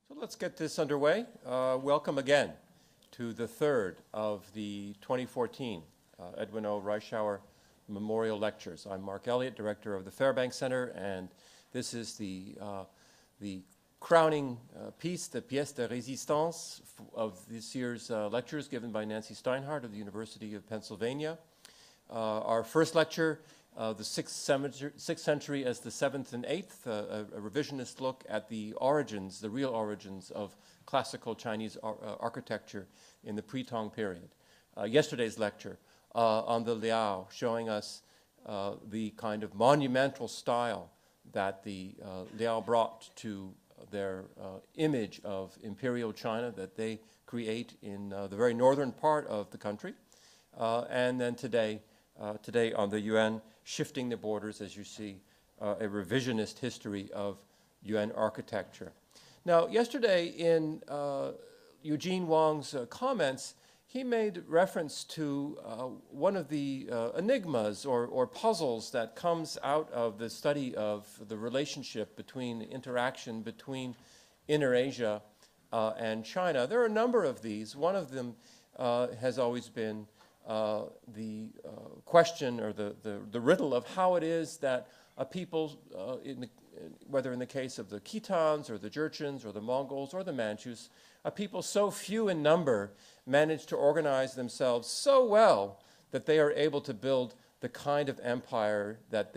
So let's get this underway. Welcome again to the third of the 2014 Edwin O. Reischauer Memorial Lectures. I'm Mark Elliott, director of the Fairbanks Center, and this is the crowning piece, the pièce de résistance of this year's lectures given by Nancy Steinhardt of the University of Pennsylvania. Our first lecture, the 6th century as the 7th and 8th, a revisionist look at the origins, the real origins of classical Chinese architecture in the pre-Tang period. Yesterday's lecture on the Liao, showing us the kind of monumental style that the Liao brought to their image of imperial China that they create in the very northern part of the country. And then today on the Yuan, shifting the borders, as you see, a revisionist history of Yuan architecture. Now, yesterday in Eugene Wang's comments, he made reference to one of the enigmas or puzzles that comes out of the study of the relationship between, interaction between Inner Asia and China. There are a number of these. One of them has always been the question or the riddle of how it is that a people, whether in the case of the Khitans or the Jurchens or the Mongols or the Manchus, a people so few in number manage to organize themselves so well that they are able to build the kind of empire that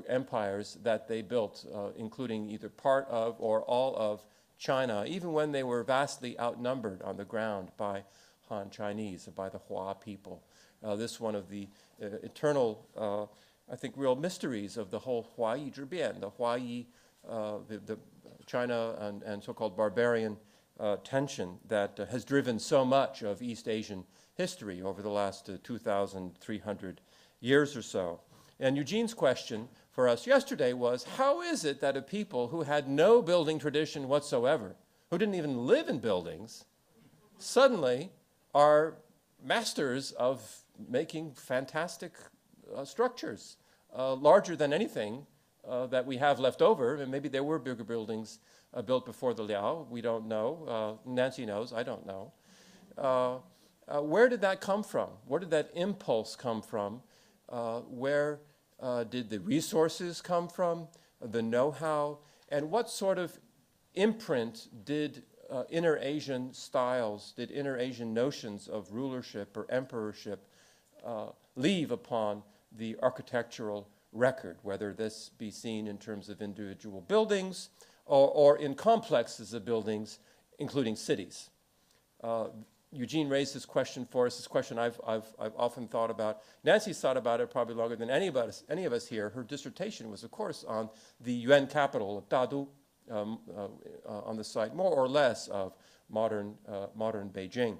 empires that they built, including either part of or all of China, even when they were vastly outnumbered on the ground by Han Chinese, by the Hua people. This one of the eternal, I think, real mysteries of the whole Huayi Zhibian, the Huayi, the China and so-called barbarian tension that has driven so much of East Asian history over the last 2,300 years or so. And Eugene's question for us yesterday was, how is it that a people who had no building tradition whatsoever, who didn't even live in buildings, suddenly are masters of making fantastic structures, larger than anything that we have left over? And maybe there were bigger buildings built before the Liao. We don't know. Nancy knows. I don't know. Where did that come from? Where did that impulse come from? Where did the resources come from? The know-how? And what sort of imprint did Inner Asian styles, did Inner Asian notions of rulership or emperorship leave upon the architectural record, whether this be seen in terms of individual buildings or in complexes of buildings, including cities? Eugene raised this question for us, this question I've often thought about. Nancy's thought about it probably longer than any of us here. Her dissertation was, of course, on the Yuan capital of Dadu, on the site, more or less, of modern Beijing.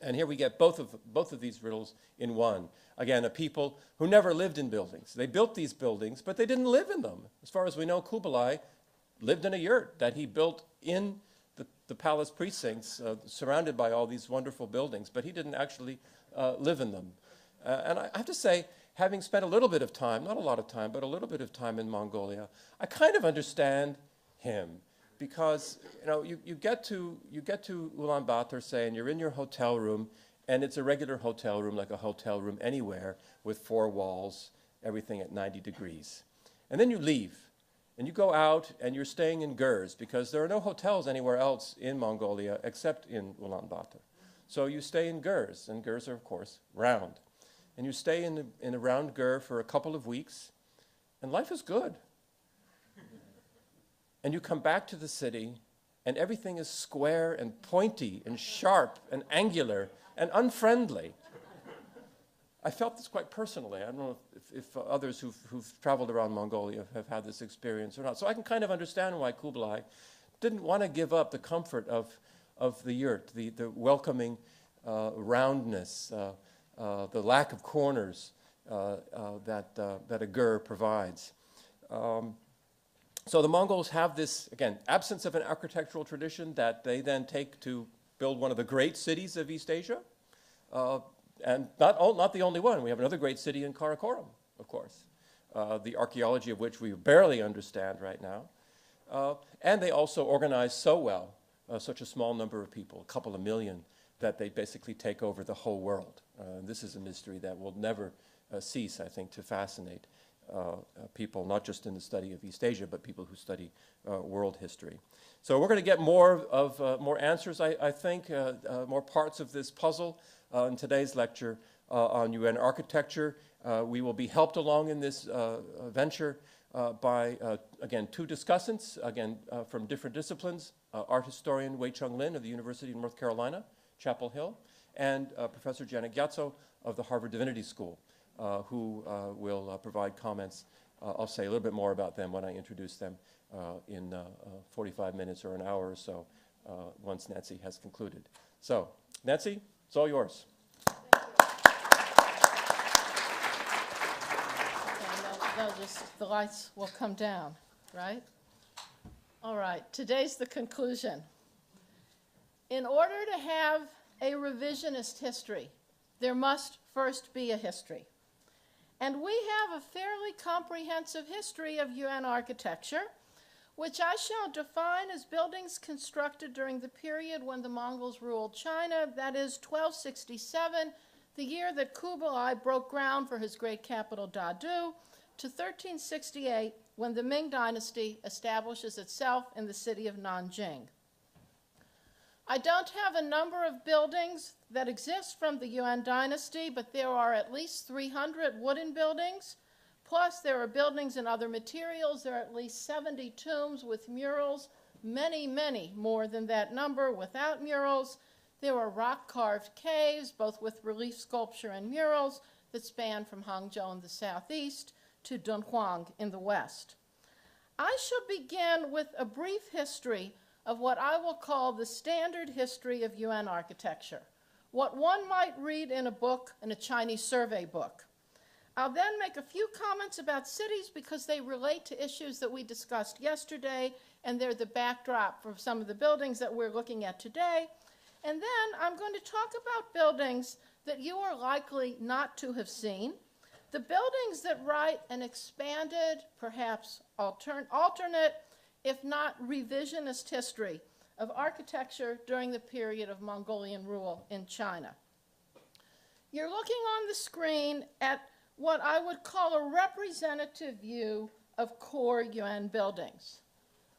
And here we get both of these riddles in one. Again, a people who never lived in buildings. They built these buildings, but they didn't live in them. As far as we know, Kublai lived in a yurt that he built in the palace precincts, surrounded by all these wonderful buildings, but he didn't actually live in them. And I have to say, having spent a little bit of time, not a lot of time, but a little bit of time in Mongolia, I kind of understand him, because you get to Ulaanbaatar, say, and you're in your hotel room, and it's a regular hotel room, like a hotel room anywhere, with 4 walls, everything at 90 degrees. And then you leave, and you go out, and you're staying in gurs, because there are no hotels anywhere else in Mongolia except in Ulaanbaatar. So you stay in gurs, and gurs are, of course, round. And you stay in a round gur for a couple of weeks, and life is good. And you come back to the city, and everything is square and pointy and sharp and angular and unfriendly. I felt this quite personally. I don't know if others who've traveled around Mongolia have had this experience or not. So I can kind of understand why Kublai didn't want to give up the comfort of the yurt, the welcoming roundness, the lack of corners that a gur provides. So the Mongols have this, again, absence of an architectural tradition that they then take to build one of the great cities of East Asia. And not the only one. We have another great city in Karakoram, of course, the archaeology of which we barely understand right now. And they also organize so well, such a small number of people, a couple of million, that they basically take over the whole world. This is a mystery that will never cease, I think, to fascinate people, not just in the study of East Asia, but people who study world history. So we're going to get more answers, I think, more parts of this puzzle in today's lecture on UN architecture. We will be helped along in this venture by, again, two discussants, again, from different disciplines, art historian Wei-Chung Lin of the University of North Carolina, Chapel Hill, and Professor Janet Gyatso of the Harvard Divinity School, who will provide comments. I'll say a little bit more about them when I introduce them in 45 minutes or an hour or so once Nancy has concluded. So, Nancy, it's all yours. The lights will come down, right? All right, today's the conclusion. In order to have a revisionist history, there must first be a history. And we have a fairly comprehensive history of UN architecture, which I shall define as buildings constructed during the period when the Mongols ruled China, that is 1267, the year that Kublai broke ground for his great capital Dadu, to 1368, when the Ming Dynasty establishes itself in the city of Nanjing. I don't have a number of buildings that exist from the Yuan dynasty, but there are at least 300 wooden buildings, plus there are buildings in other materials. There are at least 70 tombs with murals, many, many more than that number without murals. There are rock-carved caves, both with relief sculpture and murals, that span from Hangzhou in the southeast to Dunhuang in the west. I shall begin with a brief history of what I will call the standard history of UN architecture, what one might read in a book, in a Chinese survey book. I'll then make a few comments about cities because they relate to issues that we discussed yesterday, and they're the backdrop for some of the buildings that we're looking at today. And then I'm going to talk about buildings that you are likely not to have seen, the buildings that write an expanded, perhaps alternate, if not revisionist history of architecture during the period of Mongolian rule in China. You're looking on the screen at what I would call a representative view of core UN buildings.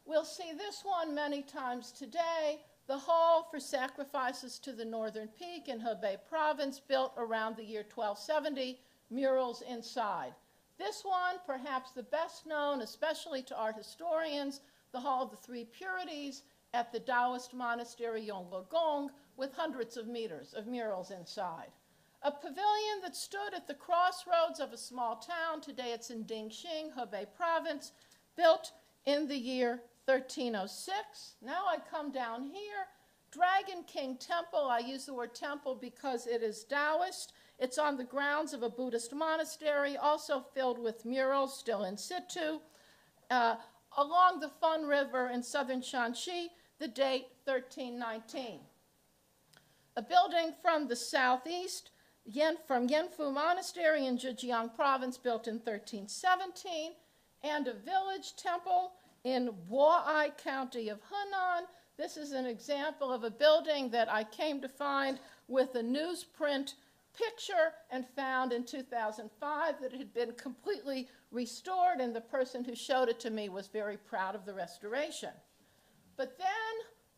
We'll see this one many times today, the hall for sacrifices to the northern peak in Hebei province, built around the year 1270, murals inside. This one, perhaps the best known, especially to art historians, the Hall of the Three Purities at the Taoist monastery Yonglogong, with hundreds of meters of murals inside. A pavilion that stood at the crossroads of a small town, today it's in Dingxing, Hebei province, built in the year 1306. Now I come down here, Dragon King Temple. I use the word temple because it is Taoist. It's on the grounds of a Buddhist monastery, also filled with murals, still in situ, along the Fun River in southern Shanxi, the date 1319. A building from the southeast, from Yanfu Monastery in Zhejiang province, built in 1317, and a village temple in Boai County of Henan. This is an example of a building that I came to find with a newsprint picture and found in 2005 that it had been completely restored, and the person who showed it to me was very proud of the restoration. But then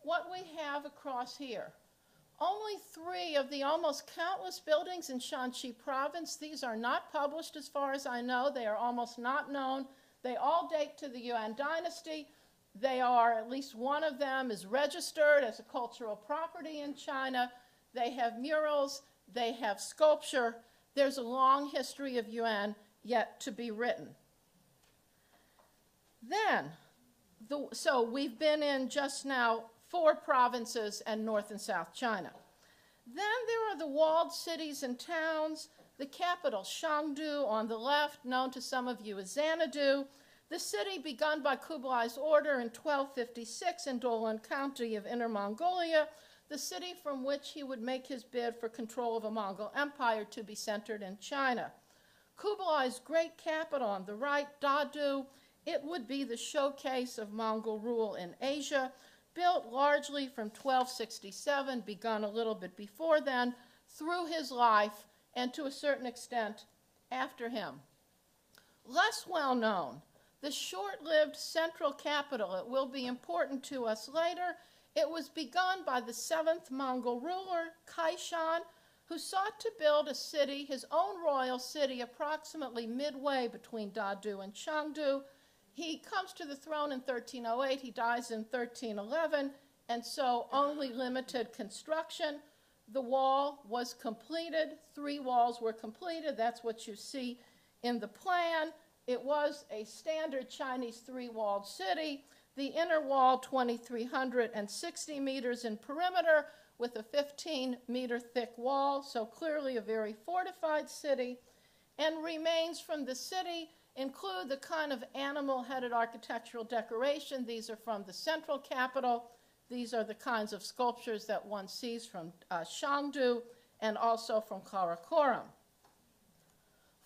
what we have across here, only 3 of the almost countless buildings in Shanxi province. These are not published as far as I know. They are almost not known. They all date to the Yuan dynasty. They are, at least one of them is registered as a cultural property in China. They have murals. They have sculpture. There's a long history of Yuan yet to be written. Then, so we've been in just now 4 provinces and North and South China. Then there are the walled cities and towns, the capital Shangdu on the left, known to some of you as Xanadu, the city begun by Kublai's order in 1256 in Dolan County of Inner Mongolia, the city from which he would make his bid for control of a Mongol empire to be centered in China. Kublai's great capital on the right, Dadu, It would be the showcase of Mongol rule in Asia, built largely from 1267, begun a little bit before then, through his life, and to a certain extent after him. Less well known, the short-lived central capital, it will be important to us later, it was begun by the 7th Mongol ruler, Kaishan, who sought to build a city, his own royal city, approximately midway between Dadu and Chengdu. He comes to the throne in 1308, he dies in 1311, and so only limited construction. The wall was completed, 3 walls were completed, that's what you see in the plan. It was a standard Chinese 3-walled city. The inner wall, 2,360 meters in perimeter, with a 15-meter thick wall, so clearly a very fortified city, and remains from the city include the kind of animal-headed architectural decoration. These are from the central capital. These are the kinds of sculptures that one sees from Chengdu and also from Karakoram.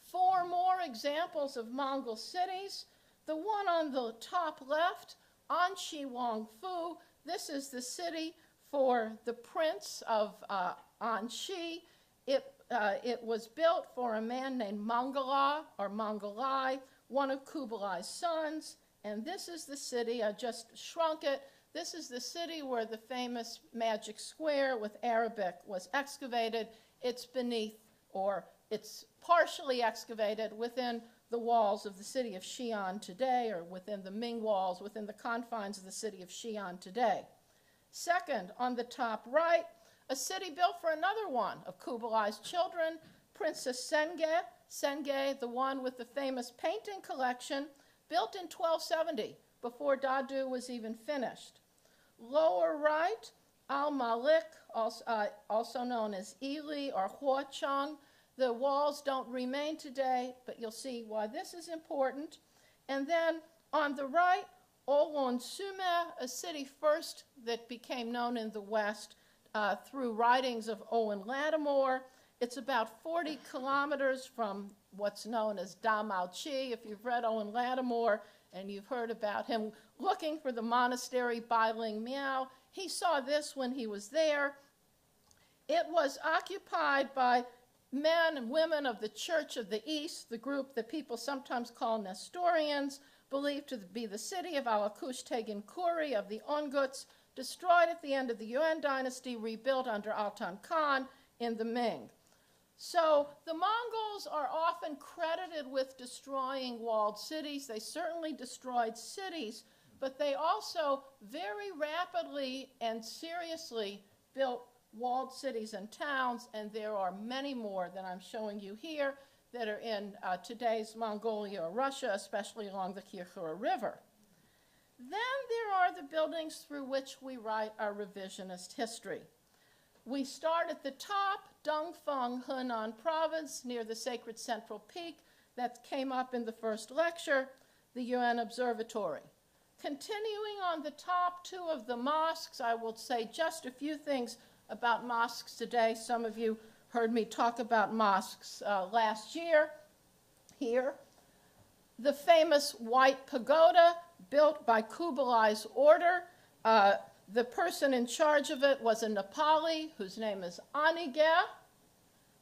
4 more examples of Mongol cities. The one on the top left, Anxi Wangfu. This is the city for the prince of Anxi. It was built for a man named Mongala or Mongolai, one of Kublai's sons. And this is the city, I just shrunk it. This is the city where the famous magic square with Arabic was excavated. It's beneath, or it's partially excavated within the walls of the city of Xi'an today, or within the Ming walls, within the confines of the city of Xi'an today. Second, on the top right, a city built for another one of Kublai's children, Princess Senge. Senge, the one with the famous painting collection, built in 1270, before Dadu was even finished. Lower right, Al-Malik, also known as Ili or Huachang. The walls don't remain today, but you'll see why this is important. And then on the right, Olonsume, a city first that became known in the West through writings of Owen Lattimore. It's about 40 kilometers from what's known as Damaochi. If you've read Owen Lattimore and you've heard about him looking for the monastery Bailing Miao, he saw this when he was there. It was occupied by men and women of the Church of the East, the group that people sometimes call Nestorians, believed to be the city of Alakush Tegan Kuri of the Onguts, destroyed at the end of the Yuan dynasty, rebuilt under Altan Khan in the Ming. So the Mongols are often credited with destroying walled cities. They certainly destroyed cities, but they also very rapidly and seriously built walled cities and towns, and there are many more than I'm showing you here that are in today's Mongolia or Russia, especially along the Kirchura River. Then there are the buildings through which we write our revisionist history. We start at the top, Dongfeng, Henan Province, near the sacred central peak that came up in the first lecture, the UN Observatory. Continuing on the top, 2 of the mosques, I will say just a few things about mosques today. Some of you heard me talk about mosques last year here. The famous White Pagoda, built by Kublai's order. The person in charge of it was a Nepali whose name is Anige.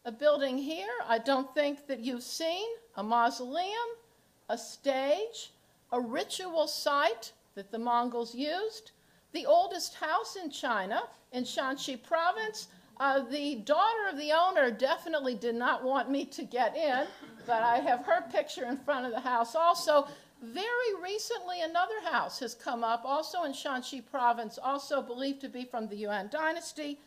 A building here I don't think that you've seen, a mausoleum, a stage, a ritual site that the Mongols used, the oldest house in China, in Shanxi province. The daughter of the owner definitely did not want me to get in, but I have her picture in front of the house also. Very recently, another house has come up, also in Shanxi province, also believed to be from the Yuan dynasty.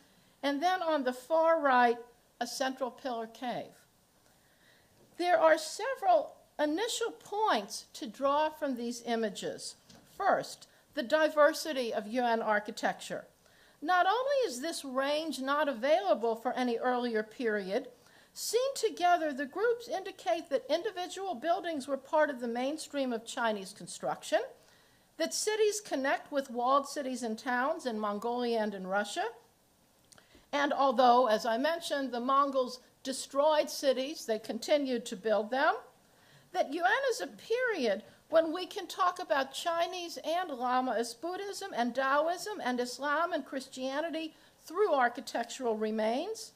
And then on the far right, a central pillar cave. There are several initial points to draw from these images. First, the diversity of Yuan architecture. Not only is this range not available for any earlier period, seen together, the groups indicate that individual buildings were part of the mainstream of Chinese construction, that cities connect with walled cities and towns in Mongolia and in Russia. And although, as I mentioned, the Mongols destroyed cities, they continued to build them. That Yuan is a period when we can talk about Chinese and Lamaist Buddhism and Taoism and Islam and Christianity through architectural remains,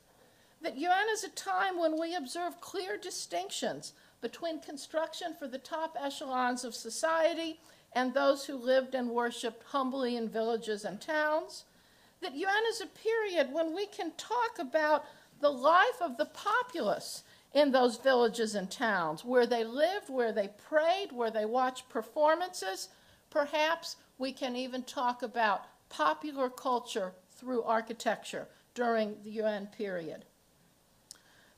that Yuan is a time when we observe clear distinctions between construction for the top echelons of society and those who lived and worshipped humbly in villages and towns, that Yuan is a period when we can talk about the life of the populace in those villages and towns, where they lived, where they prayed, where they watched performances. Perhaps we can even talk about popular culture through architecture during the Yuan period.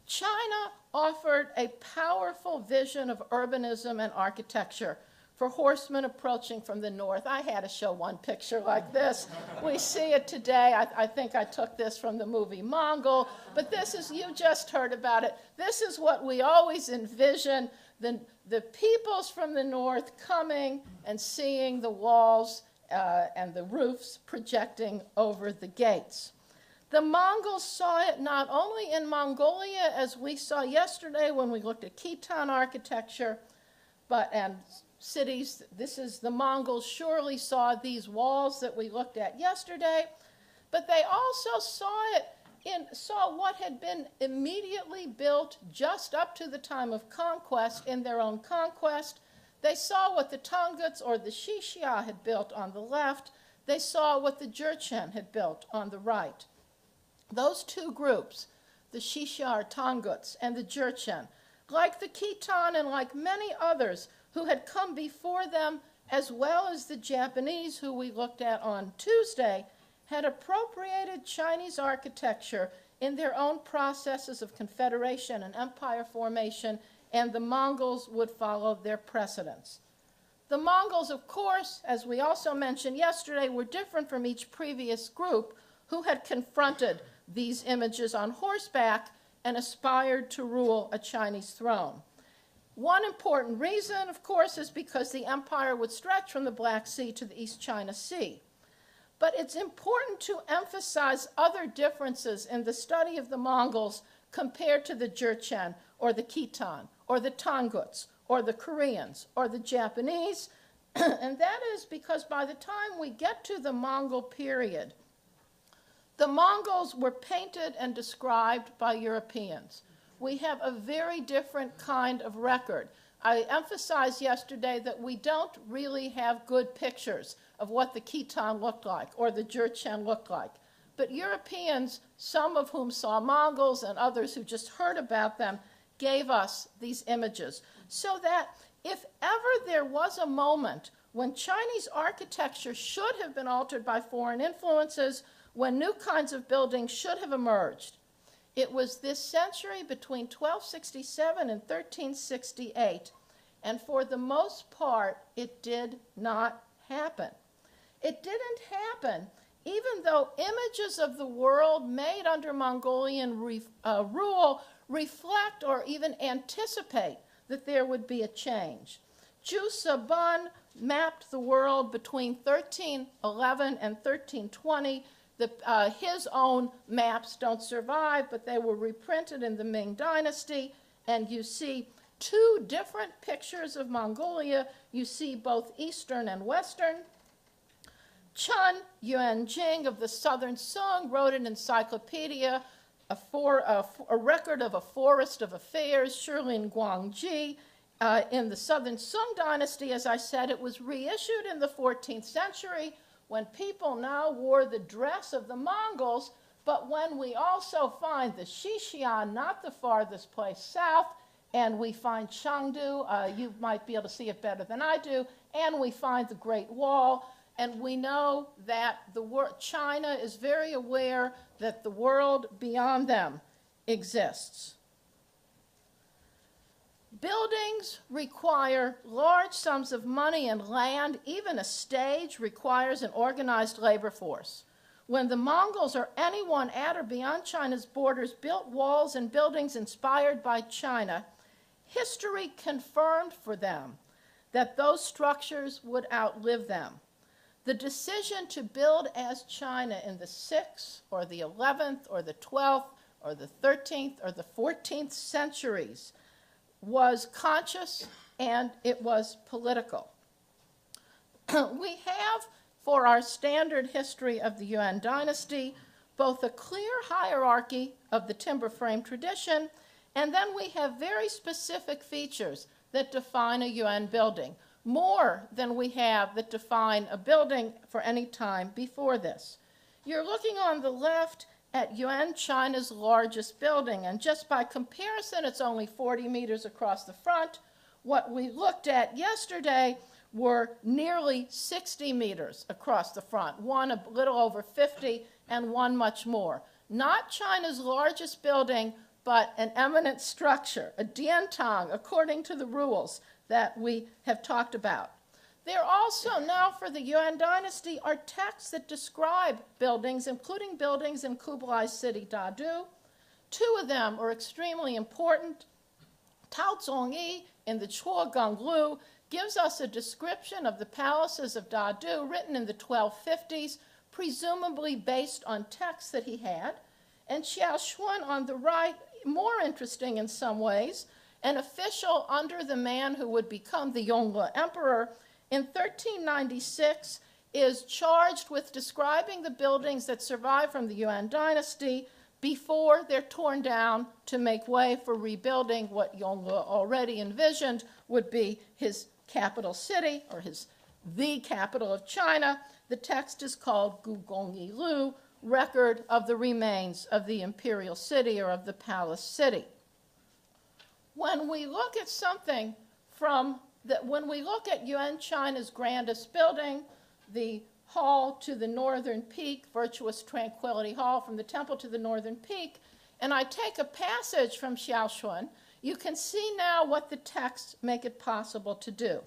China offered a powerful vision of urbanism and architecture for horsemen approaching from the north. I had to show one picture like this. We see it today. I think I took this from the movie Mongol, but this is, you just heard about it. This is what we always envision, the peoples from the north coming and seeing the walls and the roofs projecting over the gates. The Mongols saw it not only in Mongolia, as we saw yesterday when we looked at Khitan architecture, and cities. The Mongols surely saw these walls that we looked at yesterday, but they also saw what had been immediately built just up to the time of conquest in their own conquest. They saw what the Tanguts or the Xixia had built on the left. They saw what the Jurchen had built on the right. Those two groups, the Xixia or Tanguts and the Jurchen, like the Khitan and like many others who had come before them, as well as the Japanese who we looked at on Tuesday, had appropriated Chinese architecture in their own processes of confederation and empire formation, and the Mongols would follow their precedents. The Mongols, of course, as we also mentioned yesterday, were different from each previous group who had confronted these images on horseback and aspired to rule a Chinese throne. One important reason, of course, is because the empire would stretch from the Black Sea to the East China Sea. But it's important to emphasize other differences in the study of the Mongols compared to the Jurchen or the Khitan or the Tanguts or the Koreans or the Japanese, and that is because by the time we get to the Mongol period, the Mongols were painted and described by Europeans. We have a very different kind of record. I emphasized yesterday that we don't really have good pictures of what the Khitan looked like or the Jurchen looked like. But Europeans, some of whom saw Mongols and others who just heard about them, gave us these images. So that if ever there was a moment when Chinese architecture should have been altered by foreign influences, when new kinds of buildings should have emerged, it was this century between 1267 and 1368, and for the most part, it did not happen. It didn't happen even though images of the world made under Mongolian rule reflect or even anticipate that there would be a change. Ju Sabun mapped the world between 1311 and 1320. His own maps don't survive, but they were reprinted in the Ming Dynasty, and you see two different pictures of Mongolia. You see both Eastern and Western. Chun Yuanjing of the Southern Sung wrote an encyclopedia, a record of a forest of affairs, Shilin Guangji. In the Southern Sung Dynasty, as I said, it was reissued in the 14th century, when people now wore the dress of the Mongols, but when we also find the Xixia, not the farthest place south, and we find Chengdu, you might be able to see it better than I do, and we find the Great Wall, and we know that China is very aware that the world beyond them exists. Buildings require large sums of money and land. Even a stage requires an organized labor force. When the Mongols or anyone at or beyond China's borders built walls and buildings inspired by China, history confirmed for them that those structures would outlive them. The decision to build as China in the 6th or the 11th or the 12th or the 13th or the 14th centuries was conscious and it was political. We have, for our standard history of the Yuan dynasty, both a clear hierarchy of the timber frame tradition, and then we have very specific features that define a Yuan building, more than we have that define a building for any time before this. You're looking on the left at Yuan China's largest building, and just by comparison, it's only 40 meters across the front. What we looked at yesterday were nearly 60 meters across the front, one a little over 50 and one much more. Not China's largest building, but an eminent structure, a diantang, according to the rules that we have talked about. There also now for the Yuan dynasty are texts that describe buildings, including buildings in Kublai's city Dadu. Two of them are extremely important. Tao Zongyi in the Chua Gonglu gives us a description of the palaces of Dadu written in the 1250s, presumably based on texts that he had. And Xiao Xuan on the right, more interesting in some ways, an official under the man who would become the Yongle emperor, in 1396 is charged with describing the buildings that survive from the Yuan dynasty before they're torn down to make way for rebuilding what Yongle already envisioned would be his capital city, or the capital of China. The text is called Gu Gongyi Lu, Record of the Remains of the Imperial City or of the Palace City. When we look at something when we look at Yuan China's grandest building, the hall to the northern peak, Virtuous Tranquility Hall from the temple to the northern peak, and I take a passage from Xiaoshuan, you can see now what the texts make it possible to do.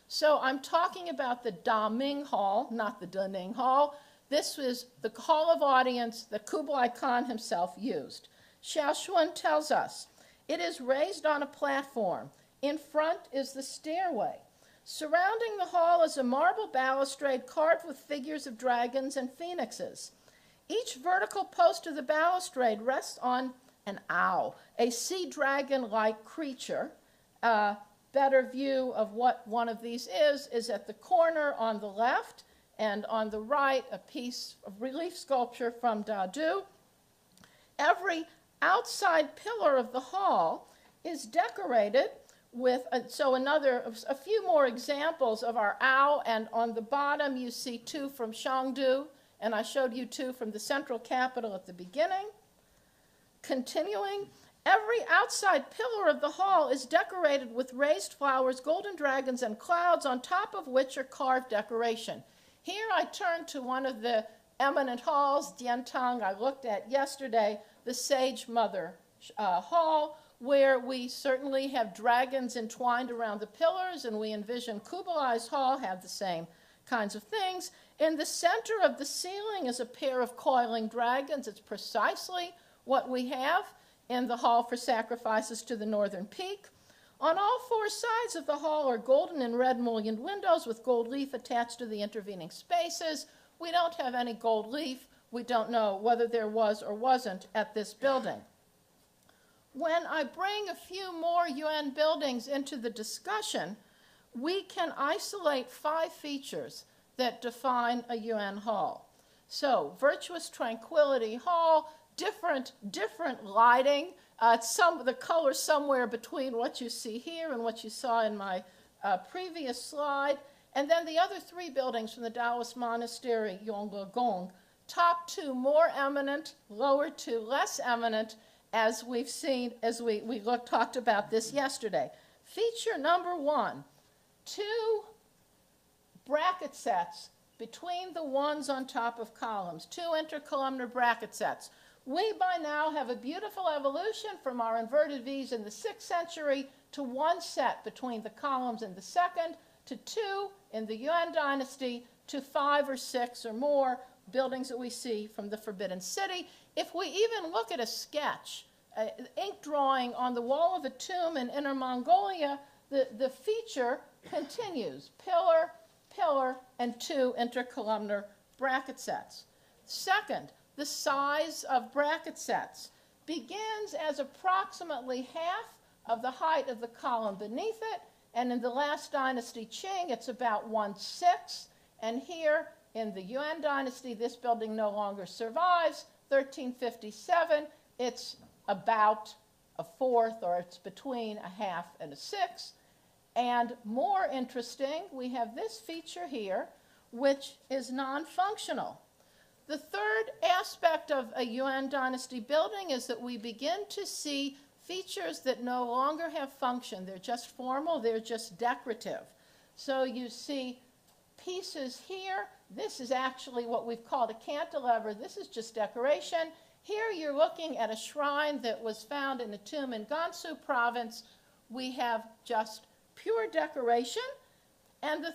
So I'm talking about the Da Ming Hall, not the Daning Hall. This was the hall of audience that Kublai Khan himself used. Xiaoshuan tells us, it is raised on a platform. In front is the stairway. Surrounding the hall is a marble balustrade carved with figures of dragons and phoenixes. Each vertical post of the balustrade rests on an owl, a sea dragon-like creature. A better view of what one of these is at the corner on the left, and on the right, a piece of relief sculpture from Dadu. Every outside pillar of the hall is decorated with, a few more examples of our owl, and on the bottom you see two from Shangdu, and I showed you two from the central capital at the beginning. Continuing, every outside pillar of the hall is decorated with raised flowers, golden dragons, and clouds, on top of which are carved decoration. Here I turn to one of the eminent halls, Diantang, I looked at yesterday, the Sage Mother Hall, where we certainly have dragons entwined around the pillars, and we envision Kublai's hall had the same kinds of things. In the center of the ceiling is a pair of coiling dragons. It's precisely what we have in the hall for sacrifices to the northern peak. On all four sides of the hall are golden and red mullioned windows with gold leaf attached to the intervening spaces. We don't have any gold leaf. We don't know whether there was or wasn't at this building. When I bring a few more Yuan buildings into the discussion, we can isolate 5 features that define a Yuan hall. So, Virtuous Tranquility Hall, different lighting, the color somewhere between what you see here and what you saw in my previous slide, and then the other 3 buildings from the Taoist monastery, Yongle Gong, top 2 more eminent, lower 2 less eminent, as we've seen, as we talked about this yesterday. Feature number 1, 2 bracket sets between the ones on top of columns, 2 intercolumnar bracket sets. We by now have a beautiful evolution from our inverted V's in the 6th century to 1 set between the columns in the 2nd, to 2 in the Yuan dynasty, to 5 or 6 or more buildings that we see from the Forbidden City. If we even look at a sketch, ink drawing on the wall of a tomb in Inner Mongolia, the feature continues, pillar, pillar, and 2 intercolumnar bracket sets. Second, the size of bracket sets begins as approximately half of the height of the column beneath it And in the last dynasty, Qing, it's about 1/6. And here in the Yuan dynasty, this building no longer survives. 1357, it's about a fourth, or it's between a half and a sixth. And more interesting, we have this feature here, which is non-functional. The third aspect of a Yuan dynasty building is that we begin to see features that no longer have function. They're just formal, they're just decorative. So you see pieces here. This is actually what we've called a cantilever. This is just decoration. Here you're looking at a shrine that was found in a tomb in Gansu province. We have just pure decoration. And the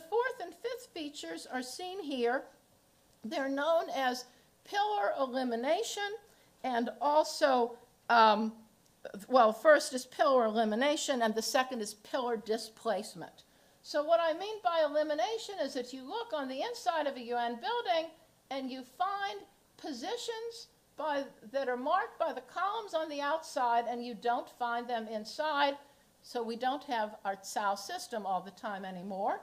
fourth and fifth features are seen here. They're known as pillar elimination and also, well, first is pillar elimination and the second is pillar displacement. So what I mean by elimination is that you look on the inside of a Yuan building and you find positions that are marked by the columns on the outside and you don't find them inside. So we don't have our Cao system all the time anymore.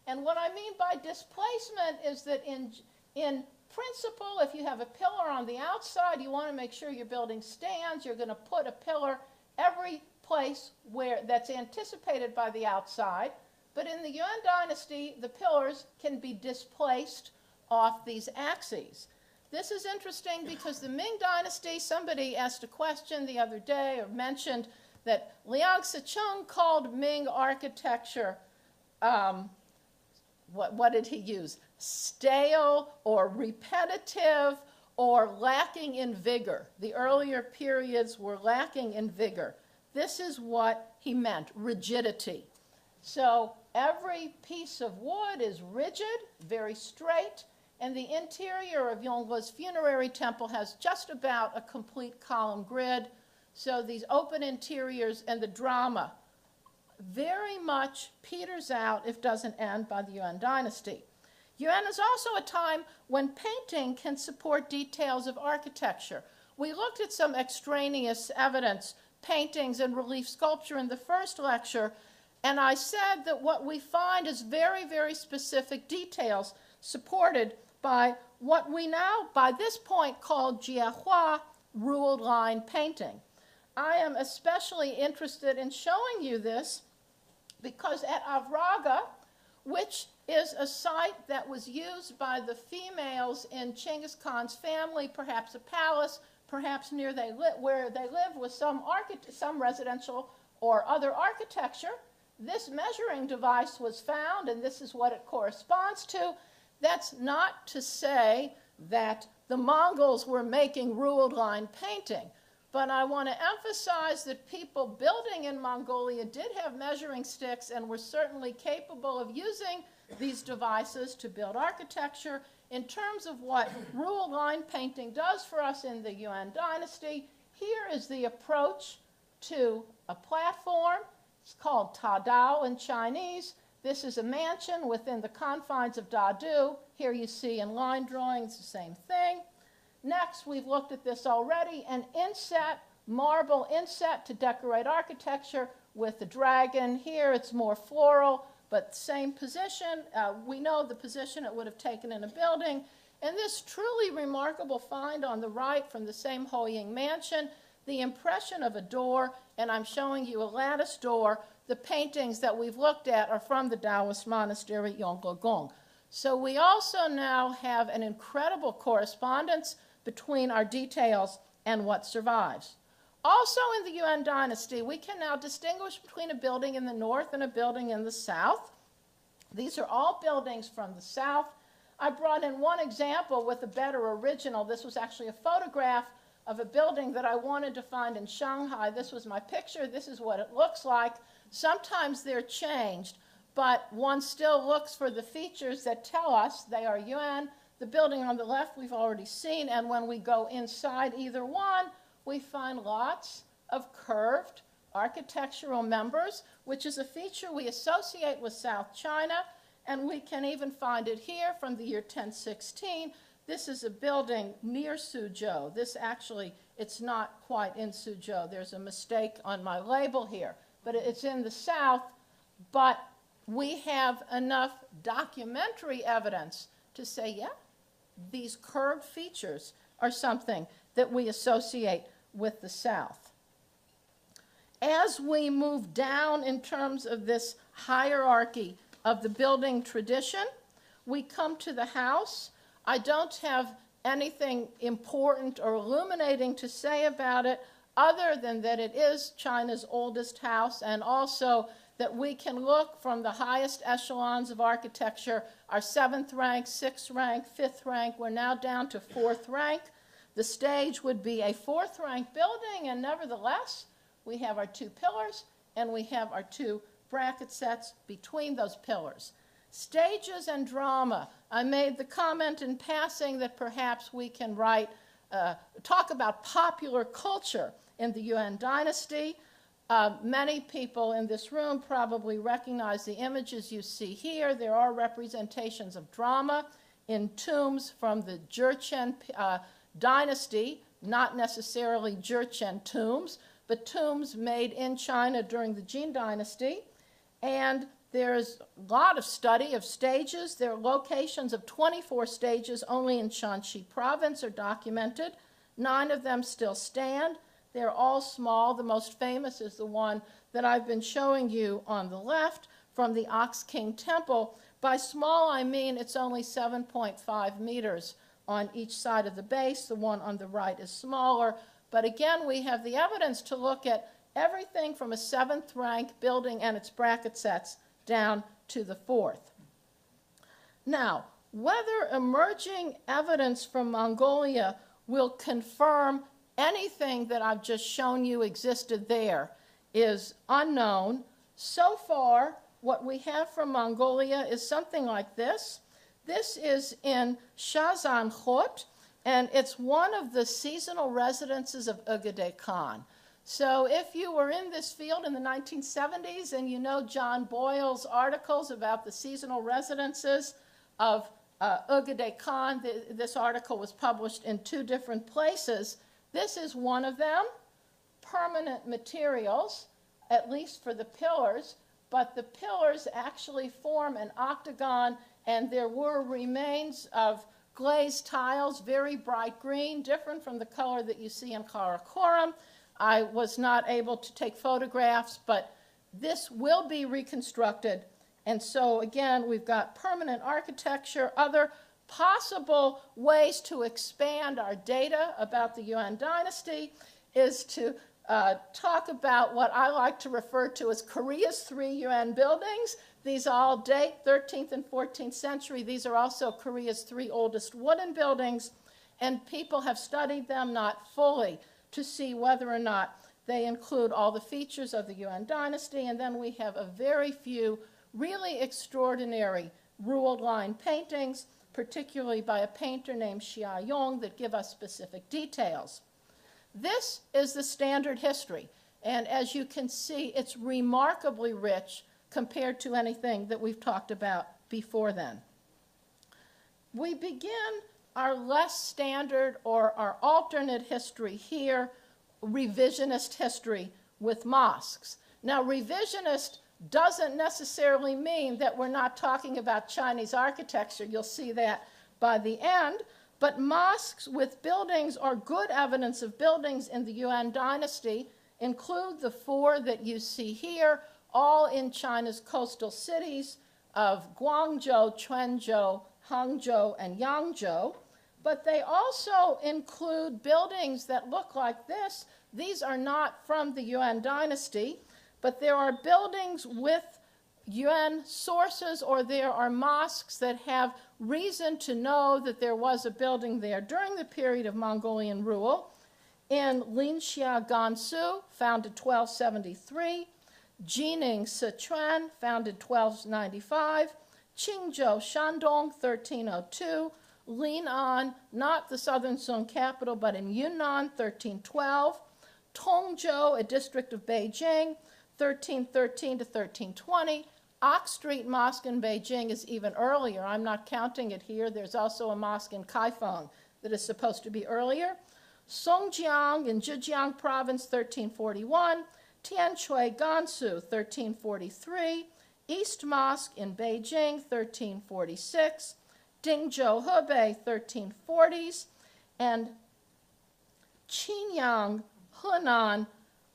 And what I mean by displacement is that in principle, if you have a pillar on the outside, you want to make sure your building stands. You're going to put a pillar every place where that's anticipated by the outside. But in the Yuan dynasty, the pillars can be displaced off these axes. This is interesting because the Ming dynasty, somebody asked a question the other day or mentioned that Liang Sicheng called Ming architecture, what did he use? Stale or repetitive or lacking in vigor. The earlier periods were lacking in vigor. This is what he meant, rigidity. So every piece of wood is rigid, very straight, and the interior of Yongluo's funerary temple has just about a complete column grid. So these open interiors and the drama very much peters out, if doesn't end, by the Yuan dynasty. Yuan is also a time when painting can support details of architecture. We looked at some extraneous evidence, paintings and relief sculpture in the first lecture, and I said that what we find is very, very specific details supported by what we now, by this point, call jiehua, ruled line painting. I am especially interested in showing you this because at Avraga, which is a site that was used by the females in Genghis Khan's family, perhaps a palace, perhaps near where they lived with some residential or other architecture, this measuring device was found, and this is what it corresponds to. That's not to say that the Mongols were making ruled line painting, but I want to emphasize that people building in Mongolia did have measuring sticks and were certainly capable of using these devices to build architecture. In terms of what ruled line painting does for us in the Yuan dynasty, here is the approach to a platform. It's called Tadao in Chinese. This is a mansion within the confines of Dadu. Here you see in line drawings the same thing. Next, we've looked at this already, an inset, marble inset to decorate architecture with the dragon. Here it's more floral, but same position. We know the position it would have taken in a building. And this truly remarkable find on the right from the same Hoying mansion, the impression of a door, and I'm showing you a lattice door. The paintings that we've looked at are from the Taoist monastery Yonggong. So we also now have an incredible correspondence between our details and what survives. Also in the Yuan dynasty, we can now distinguish between a building in the north and a building in the south. These are all buildings from the south. I brought in one example with a better original. This was actually a photograph of a building that I wanted to find in Shanghai. This was my picture. This is what it looks like. Sometimes they're changed, but one still looks for the features that tell us they are Yuan. The building on the left we've already seen, and when we go inside either one, we find lots of curved architectural members, which is a feature we associate with South China, and we can even find it here from the year 1016. This is a building near Suzhou. This actually, it's not quite in Suzhou. There's a mistake on my label here, but it's in the south but we have enough documentary evidence to say, yeah, these curved features are something that we associate with the South. As we move down in terms of this hierarchy of the building tradition, we come to the house. I don't have anything important or illuminating to say about it other than that it is China's oldest house, and also that we can look from the highest echelons of architecture, our 7th rank, 6th rank, 5th rank, we're now down to 4th rank. The stage would be a 4th rank building, and nevertheless, we have our 2 pillars and we have our 2 bracket sets between those pillars. Stages and drama. I made the comment in passing that perhaps we can talk about popular culture in the Yuan dynasty. Many people in this room probably recognize the images you see here. There are representations of drama in tombs from the Jurchen dynasty, not necessarily Jurchen tombs, but tombs made in China during the Jin dynasty. And there's a lot of study of stages. There are locations of 24 stages only in Shanxi province are documented. 9 of them still stand. They're all small. The most famous is the one that I've been showing you on the left from the Ox King Temple. By small, I mean it's only 7.5 meters on each side of the base. The one on the right is smaller. But again, we have the evidence to look at everything from a 7th rank building and its bracket sets down to the 4th. Now, whether emerging evidence from Mongolia will confirm anything that I've just shown you existed there is unknown. So far, what we have from Mongolia is something like this. This is in Shazankhot, and it's one of the seasonal residences of Ögedei Khan. So if you were in this field in the 1970s and you know John Boyle's articles about the seasonal residences of Ögedei Khan, this article was published in 2 different places. This is one of them, permanent materials, at least for the pillars, but the pillars actually form an octagon, and there were remains of glazed tiles, very bright green, different from the color that you see in Karakoram. I was not able to take photographs, but this will be reconstructed. And so again, we've got permanent architecture, other possible ways to expand our data about the Yuan dynasty is to talk about what I like to refer to as Korea's 3 Yuan buildings. These all date 13th and 14th century. These are also Korea's 3 oldest wooden buildings, and people have studied them, not fully, to see whether or not they include all the features of the Yuan dynasty. And then we have a very few really extraordinary ruled line paintings, particularly by a painter named Xia Yong, that give us specific details. This is the standard history, and as you can see, it's remarkably rich compared to anything that we've talked about before then. We begin our less standard or our alternate history here, revisionist history, with mosques. Now, revisionist doesn't necessarily mean that we're not talking about Chinese architecture. You'll see that by the end. But mosques with buildings or good evidence of buildings in the Yuan dynasty include the 4 that you see here, all in China's coastal cities of Guangzhou, Quanzhou, Hangzhou, and Yangzhou. But they also include buildings that look like this. These are not from the Yuan dynasty, but there are buildings with Yuan sources, or there are mosques that have reason to know that there was a building there during the period of Mongolian rule. In Linxia, Gansu, founded 1273, Jining, Sichuan, founded 1295, Qingzhou, Shandong, 1302, Lin'an, not the southern Song capital, but in Yunnan, 1312, Tongzhou, a district of Beijing, 1313 to 1320. Ox Street Mosque in Beijing is even earlier. I'm not counting it here. There's also a mosque in Kaifeng that is supposed to be earlier. Songjiang in Zhejiang province, 1341. Tianshui, Gansu, 1343. East Mosque in Beijing, 1346, Dingzhou, Hebei, 1340s, and Qinyang, Henan,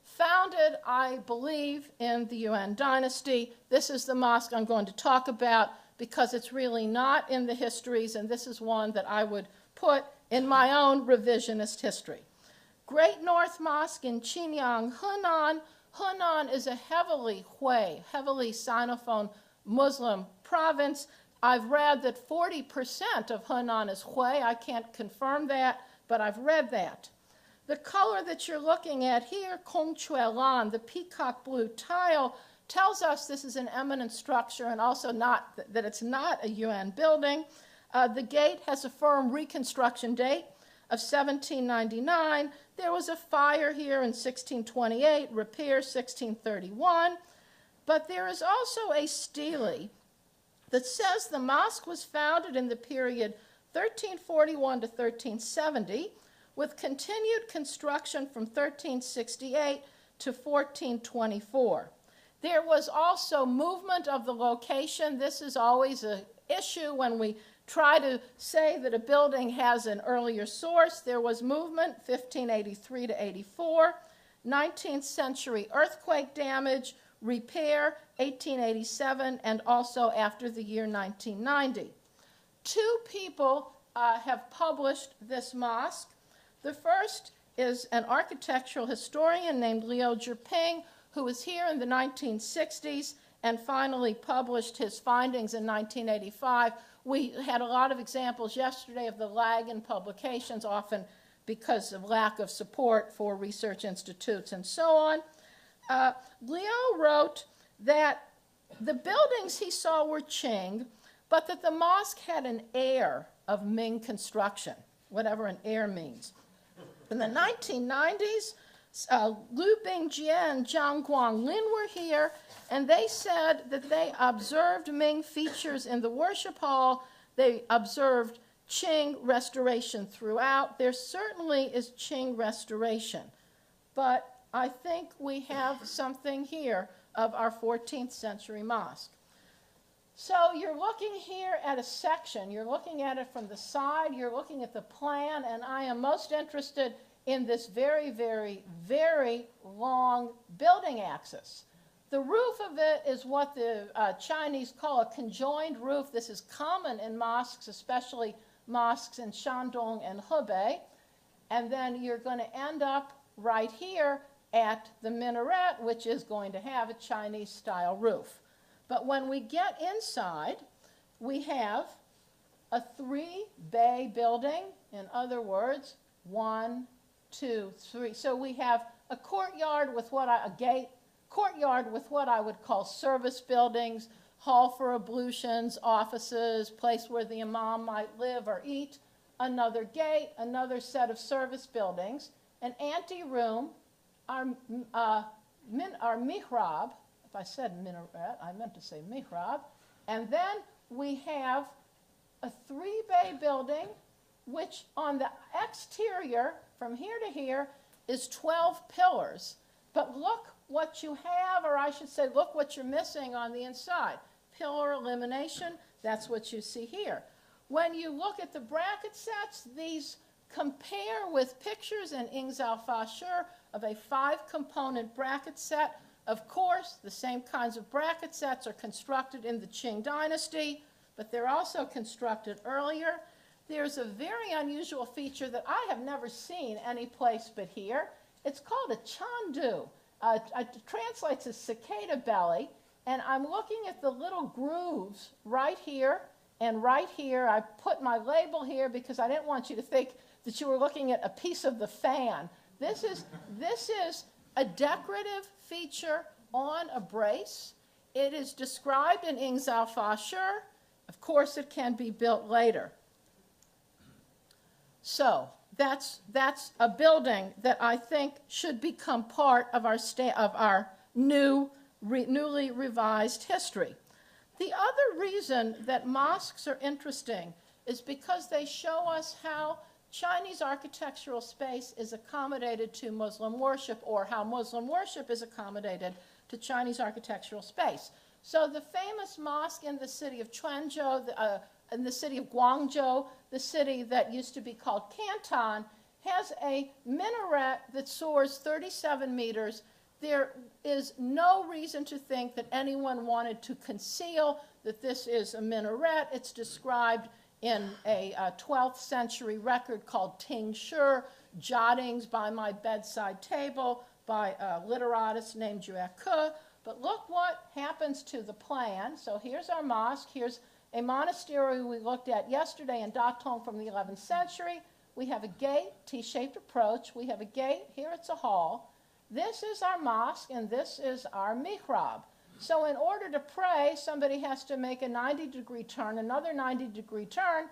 founded, I believe, in the Yuan dynasty. This is the mosque I'm going to talk about because it's really not in the histories, and this is one that I would put in my own revisionist history. Great North Mosque in Qinyang, Henan. Henan is a heavily Hui, heavily Sinophone Muslim province. I've read that 40% of Henan is Hui. I can't confirm that, but I've read that. The color that you're looking at here, Kongquelan, the peacock blue tile, tells us this is an eminent structure and also not that it's not a Yuan building. The gate has a firm reconstruction date of 1799. There was a fire here in 1628, repair 1631. But there is also a stele that says the mosque was founded in the period 1341 to 1370, with continued construction from 1368 to 1424. There was also movement of the location. This is always an issue when we try to say that a building has an earlier source. There was movement, 1583 to 84, 19th century earthquake damage, repair, 1887, and also after the year 1990. Two people have published this mosque. The first is an architectural historian named Liu Zhiping, who was here in the 1960s and finally published his findings in 1985. We had a lot of examples yesterday of the lag in publications, often because of lack of support for research institutes and so on. Liu wrote that the buildings he saw were Qing, but that the mosque had an air of Ming construction, whatever an air means. In the 1990s, Lu Bingjian and Zhang Guanglin were here, and they said that they observed Ming features in the worship hall. They observed Qing restoration throughout. There certainly is Qing restoration, but I think we have something here of our 14th century mosque. So you're looking here at a section. You're looking at it from the side. You're looking at the plan, and I am most interested in this very, very, very long building axis. The roof of it is what the Chinese call a conjoined roof. This is common in mosques, especially mosques in Shandong and Hebei. And then you're going to end up right here at the minaret, which is going to have a Chinese-style roof. But when we get inside, we have a three-bay building. In other words, 1, 2, 3. So we have a courtyard with a gate, courtyard with what I would call service buildings, hall for ablutions, offices, place where the imam might live or eat, another gate, another set of service buildings, an anteroom, our mihrab. If I said minaret, I meant to say mihrab. And then we have a three-bay building, which on the exterior, from here to here, is 12 pillars. But look what you have, or I should say, look what you're missing on the inside. Pillar elimination, that's what you see here. When you look at the bracket sets, these compare with pictures in Ingzao Fa Shi of a 5-component bracket set. Of course, the same kinds of bracket sets are constructed in the Qing dynasty, but they're also constructed earlier. There's a very unusual feature that I have never seen any place but here. It's called a chandu. It translates as cicada belly, and I'm looking at the little grooves right here and right here. I put my label here because I didn't want you to think that you were looking at a piece of the fan. This is a decorative feature on a brace. It is described in Ingzao Fa Shi. Of course, it can be built later. So that's a building that I think should become part of our newly revised history. The other reason that mosques are interesting is because they show us how Chinese architectural space is accommodated to Muslim worship, or how Muslim worship is accommodated to Chinese architectural space. So the famous mosque in the city of in the city of Guangzhou, the city that used to be called Canton, has a minaret that soars 37 meters. There is no reason to think that anyone wanted to conceal that this is a minaret. It's described in a 12th century record called Ting Shi, Jottings by My Bedside Table, by a literatus named Yue Ke. But look what happens to the plan. So here's our mosque. Here's a monastery we looked at yesterday in Datong from the 11th century. We have a gate, T-shaped approach. We have a gate. Here it's a hall. This is our mosque, and this is our mihrab. So in order to pray, somebody has to make a 90-degree turn, another 90-degree turn,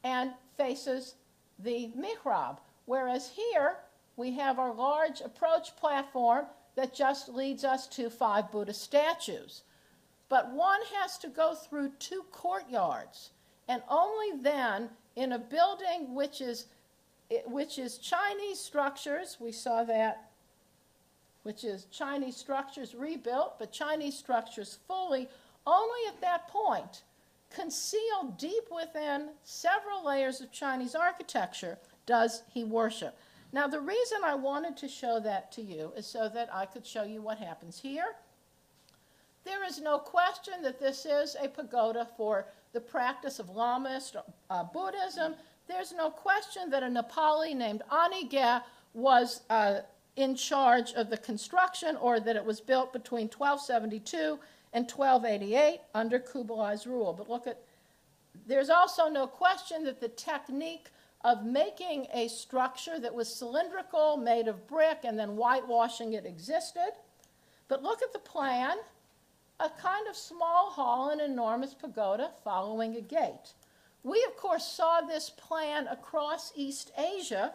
and faces the mihrab. Whereas here, we have our large approach platform that just leads us to 5 Buddha statues. But one has to go through 2 courtyards, and only then, in a building which is Chinese structures, we saw that, which is Chinese structures rebuilt, but Chinese structures fully, only at that point, concealed deep within several layers of Chinese architecture, does he worship. Now, the reason I wanted to show that to you is so that I could show you what happens here. There is no question that this is a pagoda for the practice of Lamist Buddhism. There's no question that a Nepali named Anige was in charge of the construction, or that it was built between 1272 and 1288 under Kublai's rule. But look at, there's also no question that the technique of making a structure that was cylindrical, made of brick, and then whitewashing it existed. But look at the plan, a kind of small hall, an enormous pagoda following a gate. We, of course, saw this plan across East Asia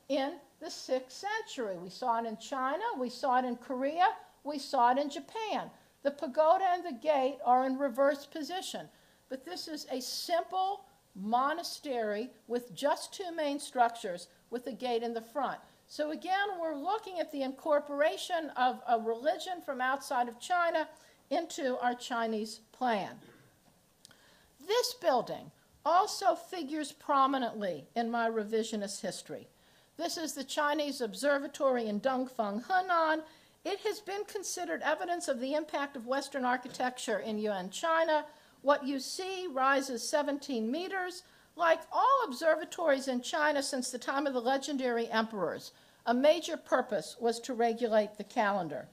in the 6th century. We saw it in China, we saw it in Korea, we saw it in Japan. The pagoda and the gate are in reverse position. But this is a simple monastery with just 2 main structures with a gate in the front. So again, we're looking at the incorporation of a religion from outside of China into our Chinese plan. This building also figures prominently in my revisionist history. This is the Chinese Observatory in Dongfeng, Henan. It has been considered evidence of the impact of Western architecture in Yuan, China. What you see rises 17 meters. Like all observatories in China since the time of the legendary emperors, a major purpose was to regulate the calendar.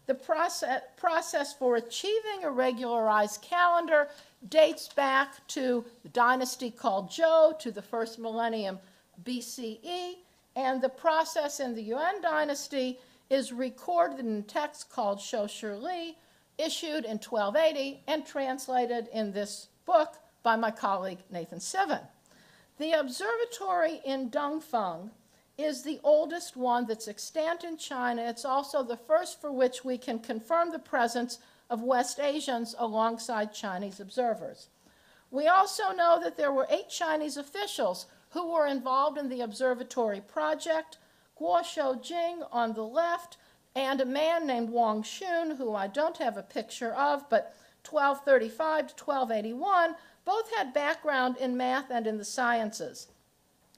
The process for achieving a regularized calendar dates back to the dynasty called Zhou, to the 1st millennium BCE, and the process in the Yuan dynasty is recorded in a text called Shou Shi Li, issued in 1280 and translated in this book by my colleague Nathan Sivan. The observatory in Dongfeng is the oldest one that's extant in China. It's also the first for which we can confirm the presence of West Asians alongside Chinese observers. We also know that there were 8 Chinese officials who were involved in the observatory project, Guo Shoujing on the left, and a man named Wang Xun, who I don't have a picture of, but 1235 to 1281, both had background in math and in the sciences.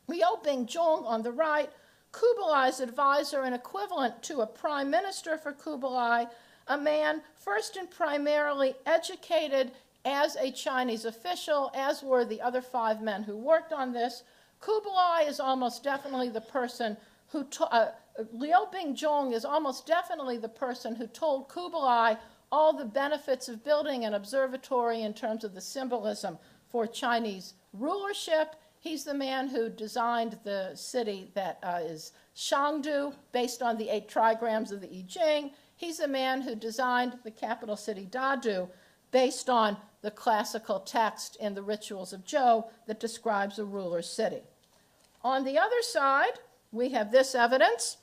Liu Bingzhong on the right, Kublai's advisor and equivalent to a prime minister for Kublai, a man first and primarily educated as a Chinese official, as were the other 5 men who worked on this. Kublai is almost definitely the person who, Liu Bingzhong is almost definitely the person who told Kublai all the benefits of building an observatory in terms of the symbolism for Chinese rulership. He's the man who designed the city that is Shangdu, based on the 8 trigrams of the I Ching. He's the man who designed the capital city Dadu, based on the classical text in the Rituals of Zhou that describes a ruler's city. On the other side, we have this evidence.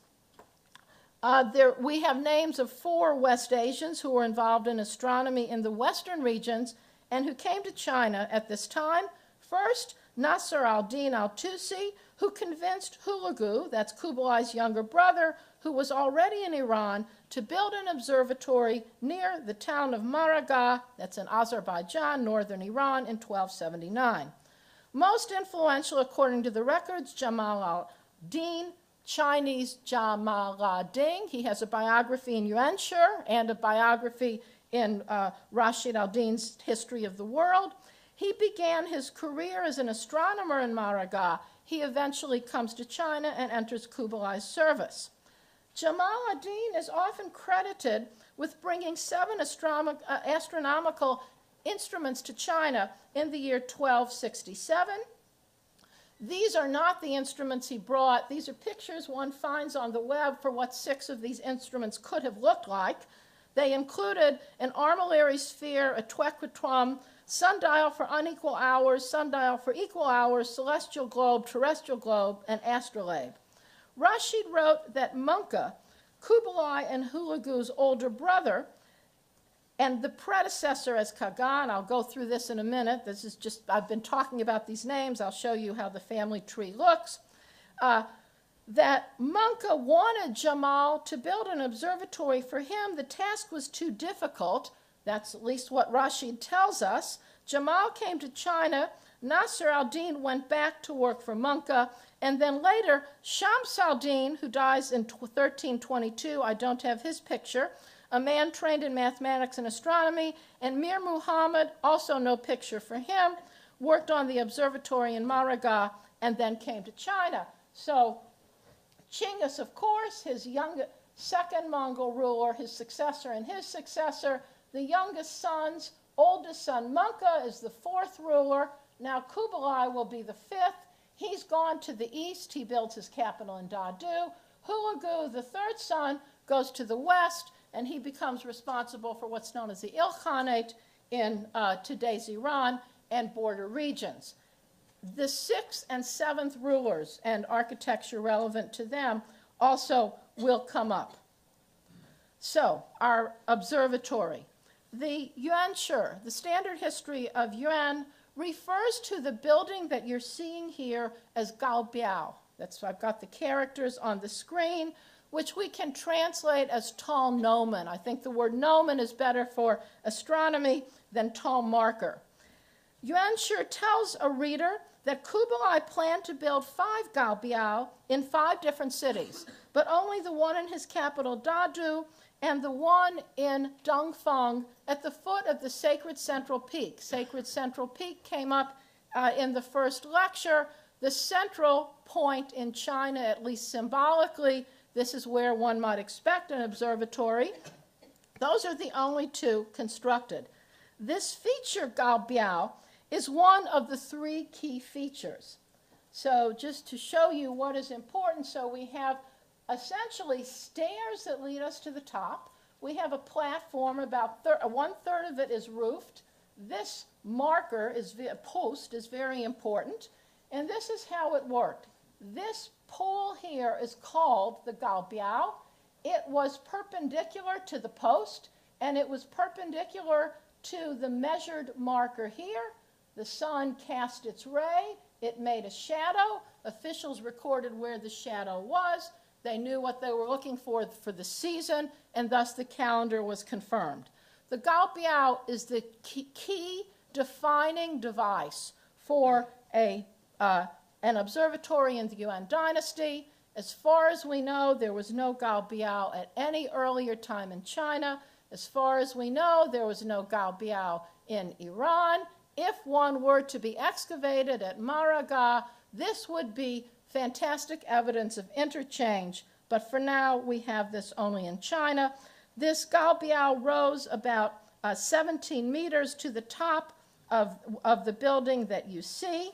We have names of 4 West Asians who were involved in astronomy in the western regions and who came to China at this time. First, Nasser al-Din al-Tusi, who convinced Hulagu, that's Kublai's younger brother, who was already in Iran, to build an observatory near the town of Maragah, that's in Azerbaijan, northern Iran, in 1279. Most influential, according to the records, Jamal al-Din, Chinese Jamal al-Din. He has a biography in Yuanshi and a biography in Rashid al-Din's History of the World. He began his career as an astronomer in Maragah. He eventually comes to China and enters Kublai's service. Jamal ad-Din is often credited with bringing 7 astronomical instruments to China in the year 1267. These are not the instruments he brought. These are pictures one finds on the web for what 6 of these instruments could have looked like. They included an armillary sphere, a tequitrum, sundial for unequal hours, sundial for equal hours, celestial globe, terrestrial globe, and astrolabe. Rashid wrote that Munka, Kublai and Hulagu's older brother, and the predecessor as Kagan, I'll go through this in a minute. This is just, I've been talking about these names. I'll show you how the family tree looks. That Munka wanted Jamal to build an observatory for him. The task was too difficult. That's at least what Rashid tells us. Jamal came to China. Nasser al-Din went back to work for Munka. And then later, Shams al-Din, who dies in 1322, I don't have his picture, a man trained in mathematics and astronomy, and Mir Muhammad, also no picture for him, worked on the observatory in Maragah and then came to China. So Chinggis, of course, his second Mongol ruler, his successor and his successor, the youngest sons, oldest son Munka is the 4th ruler. Now Kublai will be the 5th. He's gone to the east. He builds his capital in Dadu. Hulagu, the 3rd son, goes to the west, and he becomes responsible for what's known as the Ilkhanate in today's Iran and border regions. The 6th and 7th rulers and architecture relevant to them also will come up. So, our observatory. The Yuanshi, the standard history of Yuan, refers to the building that you're seeing here as Gaobiao. That's why I've got the characters on the screen, which we can translate as tall gnomon. I think the word gnomon is better for astronomy than tall marker. Yuanshi tells a reader that Kublai planned to build 5 Gaobiao in 5 different cities, but only the one in his capital Dadu and the one in Dongfeng at the foot of the Sacred Central Peak. Sacred Central Peak came up in the first lecture. The central point in China, at least symbolically, this is where one might expect an observatory. Those are the only 2 constructed. This feature, Gaobiao, is one of the 3 key features. So just to show you what is important, so we have essentially stairs that lead us to the top. We have a platform, about 1/3 of it is roofed. This marker, post, is very important. And this is how it worked. This pole here is called the Gaobiao. It was perpendicular to the post, and it was perpendicular to the measured marker here. The sun cast its ray. It made a shadow. Officials recorded where the shadow was. They knew what they were looking for the season, and thus the calendar was confirmed. The Gaobiao is the key defining device for an observatory in the Yuan dynasty. As far as we know, there was no Gaobiao at any earlier time in China. As far as we know, there was no Gaobiao in Iran. If one were to be excavated at Maragah, this would be fantastic evidence of interchange, but for now we have this only in China. This Gaobiao rose about 17 meters to the top of the building that you see,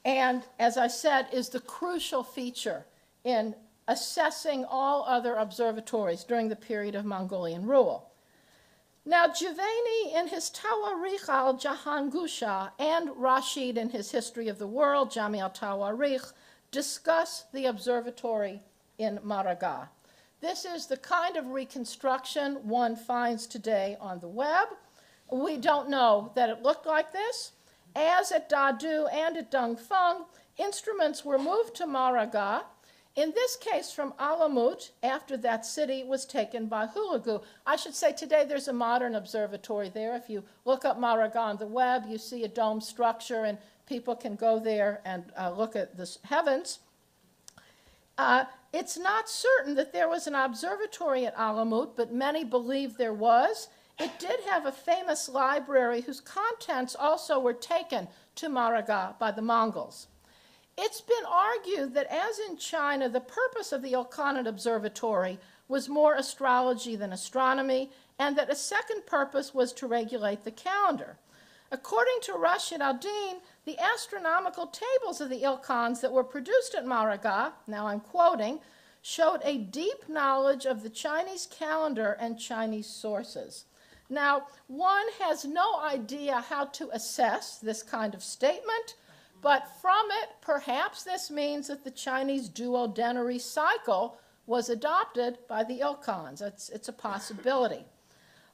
and as I said, is the crucial feature in assessing all other observatories during the period of Mongolian rule. Now, Juvayni in his Tawarikh al-Jahangusha and Rashid in his History of the World, Jami al-Tawarikh, discuss the observatory in Maragah. This is the kind of reconstruction one finds today on the web. We don't know that it looked like this, As at Dadu and at Dongfeng, instruments were moved to Maraga, in this case from Alamut, after that city was taken by Hulagu. I should say today there's a modern observatory there. If you look up Maraga on the web, you see a dome structure, and people can go there and look at the heavens. It's not certain that there was an observatory at Alamut, but many believe there was. It did have a famous library whose contents also were taken to Maraga by the Mongols. It's been argued that, as in China, the purpose of the Ilkhanate Observatory was more astrology than astronomy, and that a second purpose was to regulate the calendar. According to Rashid al-Din, the astronomical tables of the Ilkhans that were produced at Maraga, now I'm quoting, showed a deep knowledge of the Chinese calendar and Chinese sources. Now, one has no idea how to assess this kind of statement, but from it, perhaps this means that the Chinese duodenary cycle was adopted by the Ilkhans. It's a possibility.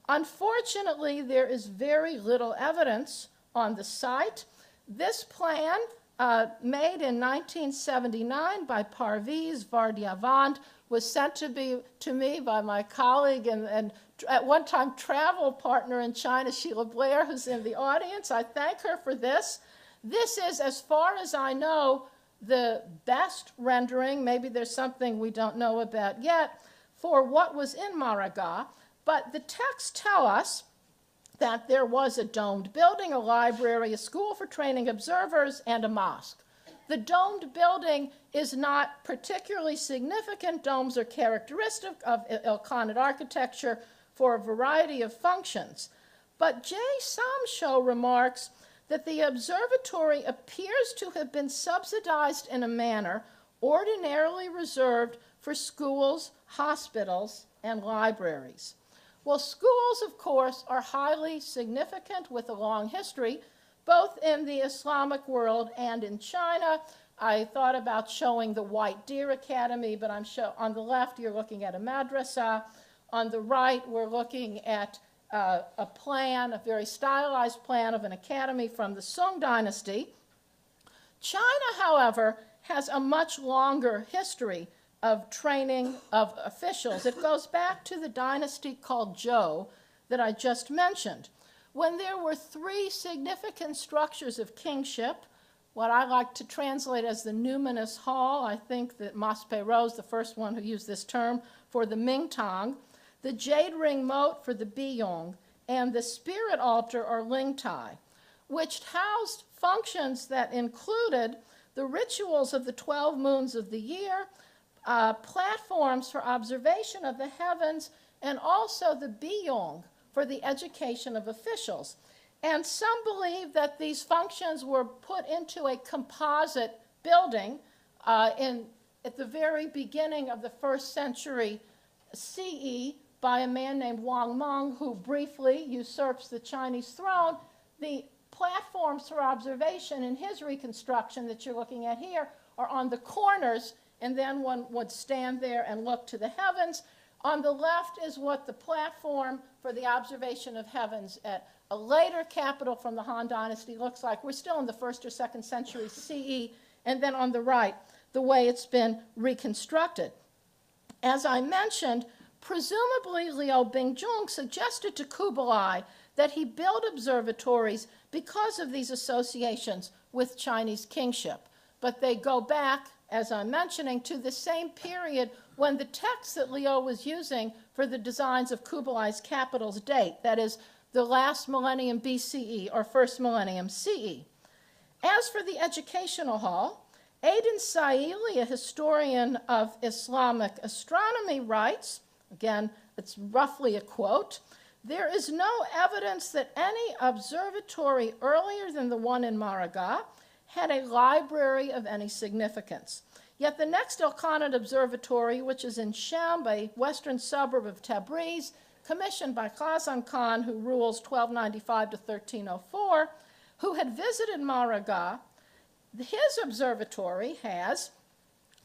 Unfortunately, there is very little evidence on the site. This plan, made in 1979 by Parviz Vardiavand, was sent to me by my colleague and at one time travel partner in China, Sheila Blair, who's in the audience. I thank her for this. This is, as far as I know, the best rendering, maybe there's something we don't know about yet, for what was in Maraga. But the texts tell us that there was a domed building, a library, a school for training observers, and a mosque. The domed building is not particularly significant. Domes are characteristic of Ilkhanate architecture for a variety of functions. But J. Samsho remarks that the observatory appears to have been subsidized in a manner ordinarily reserved for schools, hospitals, and libraries. Well, schools, of course, are highly significant with a long history, both in the Islamic world and in China. I thought about showing the White Deer Academy, but on the left, you're looking at a madrasa. On the right, we're looking at a plan, a very stylized plan of an academy from the Song dynasty. China, however, has a much longer history of training of officials. It goes back to the dynasty called Zhou that I just mentioned, when there were three significant structures of kingship, what I like to translate as the numinous hall. I think that Mas Pei'ro is the first one who used this term for the Mingtang, the jade ring moat for the Biyong, and the spirit altar or Lingtai, which housed functions that included the rituals of the 12 moons of the year, platforms for observation of the heavens, and also the Biyong for the education of officials. And some believe that these functions were put into a composite building at the very beginning of the 1st century CE by a man named Wang Meng, who briefly usurps the Chinese throne. The platforms for observation in his reconstruction that you're looking at here are on the corners, and then one would stand there and look to the heavens. On the left is what the platform for the observation of heavens at a later capital from the Han Dynasty looks like. We're still in the 1st or 2nd century CE, and then on the right, the way it's been reconstructed. As I mentioned, presumably Liu Bingjung suggested to Kublai that he build observatories because of these associations with Chinese kingship. But they go back, as I'm mentioning, to the same period when the texts that Liu was using for the designs of Kublai's capitals date, that is, the last millennium BCE or 1st millennium CE. As for the educational hall, Aydin Saili, a historian of Islamic astronomy, writes, again, it's roughly a quote, "There is no evidence that any observatory earlier than the one in Maraga had a library of any significance. Yet the next Ilkhanate observatory, which is in Sham, a western suburb of Tabriz, commissioned by Khazan Khan, who rules 1295 to 1304, who had visited Maraga, his observatory has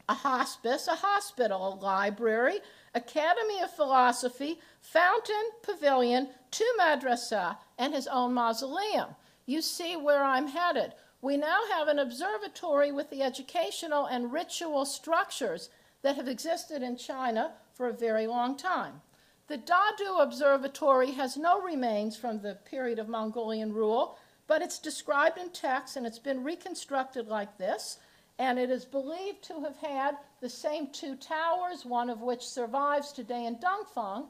a hospice, a hospital, a library, academy of philosophy, fountain, pavilion, 2 madrasa, and his own mausoleum." you see where I'm headed. We now have an observatory with the educational and ritual structures that have existed in China for a very long time. The Dadu Observatory has no remains from the period of Mongolian rule, but it's described in text and it's been reconstructed like this, and it is believed to have had the same two towers, one of which survives today in Dongfang.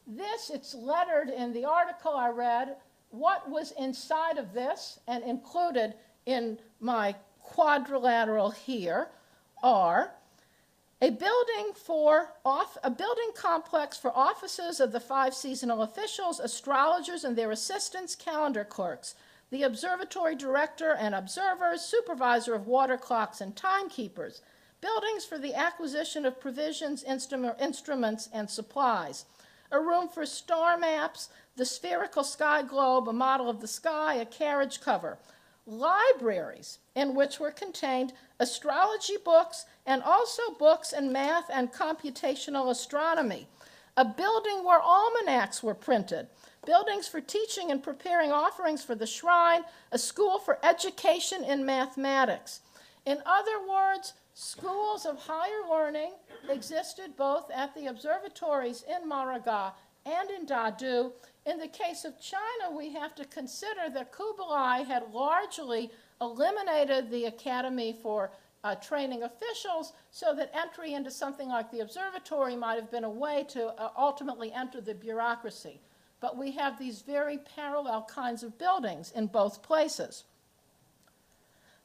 This, it's lettered in the article I read, what was inside of this, and included in my quadrilateral here are a building complex for offices of the 5 seasonal officials, astrologers and their assistants, calendar clerks, the observatory director and observers, supervisor of water clocks and timekeepers, buildings for the acquisition of provisions, instruments, and supplies, a room for star maps, the spherical sky globe, a model of the sky, a carriage cover, libraries in which were contained astrology books and also books in math and computational astronomy, a building where almanacs were printed, buildings for teaching and preparing offerings for the shrine, a school for education in mathematics. In other words, schools of higher learning existed both at the observatories in Maraga and in Dadu. In the case of China, we have to consider that Kublai had largely eliminated the academy for training officials, so that entry into something like the observatory might have been a way to ultimately enter the bureaucracy. But we have these very parallel kinds of buildings in both places.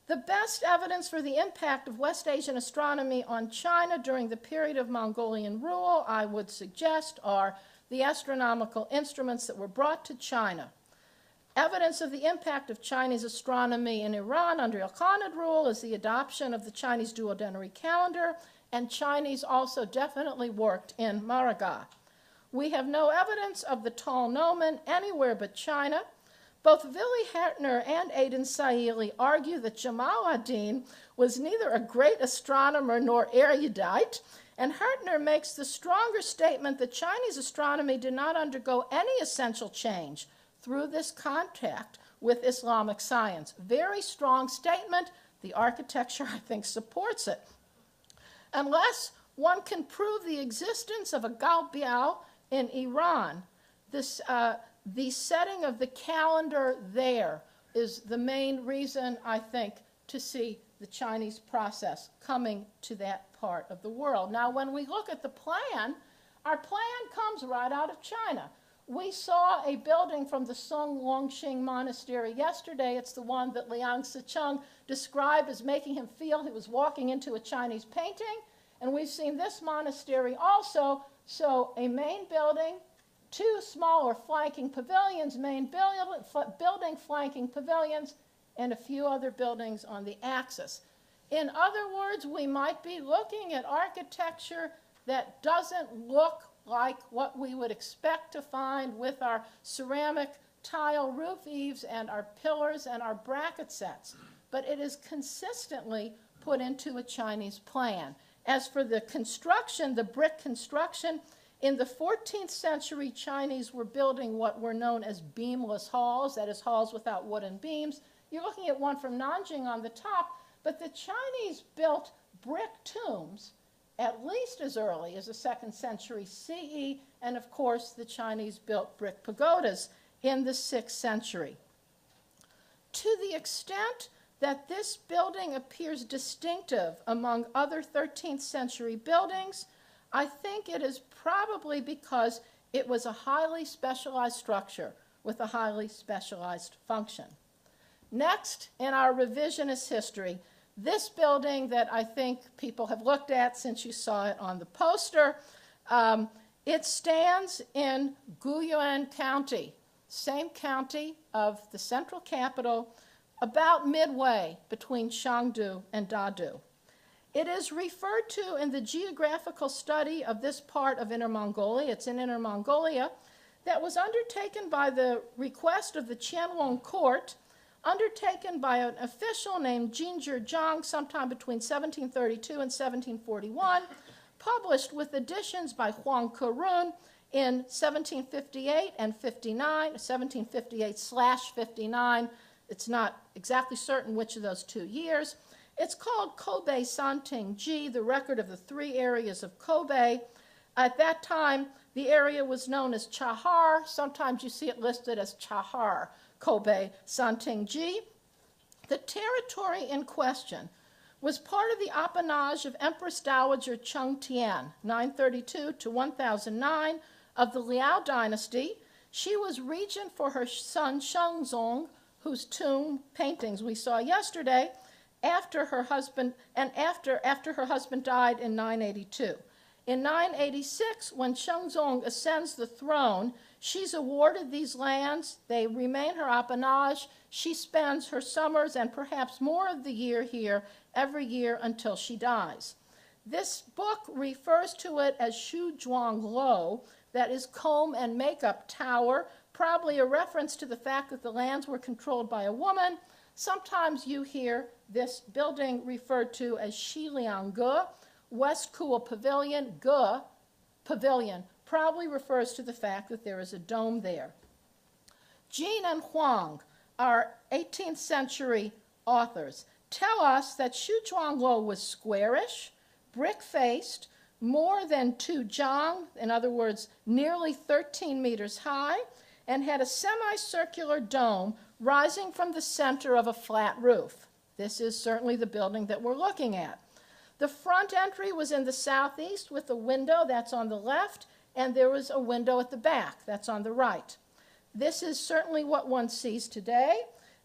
The best evidence for the impact of West Asian astronomy on China during the period of Mongolian rule, I would suggest, are the astronomical instruments that were brought to China. Evidence of the impact of Chinese astronomy in Iran under Ilkhanid rule is the adoption of the Chinese duodenary calendar, and Chinese also definitely worked in Maraga. We have no evidence of the tall gnomon anywhere but China. Both Willy Hertner and Aden Saili argue that Jamal ad-Din was neither a great astronomer nor erudite, and Hertner makes the stronger statement that Chinese astronomy did not undergo any essential change through this contact with Islamic science. Very strong statement. The architecture, I think, supports it. Unless one can prove the existence of a Galbiao in Iran, the setting of the calendar there is the main reason, I think, to see the Chinese process coming to that part of the world. Now, when we look at the plan, our plan comes right out of China. We saw a building from the Song Longxing Monastery yesterday. It's the one that Liang Sicheng described as making him feel he was walking into a Chinese painting. And we've seen this monastery also. So a main building, 2 smaller flanking pavilions, main building flanking pavilions, and a few other buildings on the axis. In other words, we might be looking at architecture that doesn't look like what we would expect to find with our ceramic tile roof eaves and our pillars and our bracket sets. But it is consistently put into a Chinese plan. As for the construction, the brick construction, in the 14th century, Chinese were building what were known as beamless halls, that is, halls without wooden beams. You're looking at one from Nanjing on the top, but the Chinese built brick tombs at least as early as the 2nd century CE, and of course the Chinese built brick pagodas in the 6th century. To the extent that this building appears distinctive among other 13th century buildings, I think it is probably because it was a highly specialized structure with a highly specialized function. Next, in our revisionist history, this building that I think people have looked at since you saw it on the poster, it stands in Guyuan County, same county of the central capital, about midway between Chengdu and Dadu. It is referred to in the geographical study of this part of Inner Mongolia, it's in Inner Mongolia, that was undertaken by the request of the Qianlong court, undertaken by an official named Jinzhi Zhang sometime between 1732 and 1741, published with additions by Huang Kerun in 1758 and 59, 1758/59. it's not exactly certain which of those 2 years. It's called Kobe Santing-ji, the record of the 3 areas of Kobe. At that time, the area was known as Chahar. Sometimes you see it listed as Chahar, Kobe Santing-ji. The territory in question was part of the appanage of Empress Dowager Chengtian, 932 to 1009, of the Liao dynasty. She was regent for her son Shenzong, whose tomb paintings we saw yesterday, after her husband died in 982. In 986, when Shenzong ascends the throne, she's awarded these lands. They remain her appanage. She spends her summers and perhaps more of the year here every year until she dies. This book refers to it as Shu Zhuang Lo, that is comb and makeup tower, probably a reference to the fact that the lands were controlled by a woman. Sometimes you hear this building referred to as Shiliangge, West Cool Pavilion, Ge, pavilion, probably refers to the fact that there is a dome there. Jin and Huang, our 18th century authors, tell us that Shu Zhuanglo was squarish, brick-faced, more than 2 zhang, in other words, nearly 13 meters high, and had a semicircular dome rising from the center of a flat roof. This is certainly the building that we're looking at. The front entry was in the southeast with a window, that's on the left, and there was a window at the back, that's on the right. This is certainly what one sees today.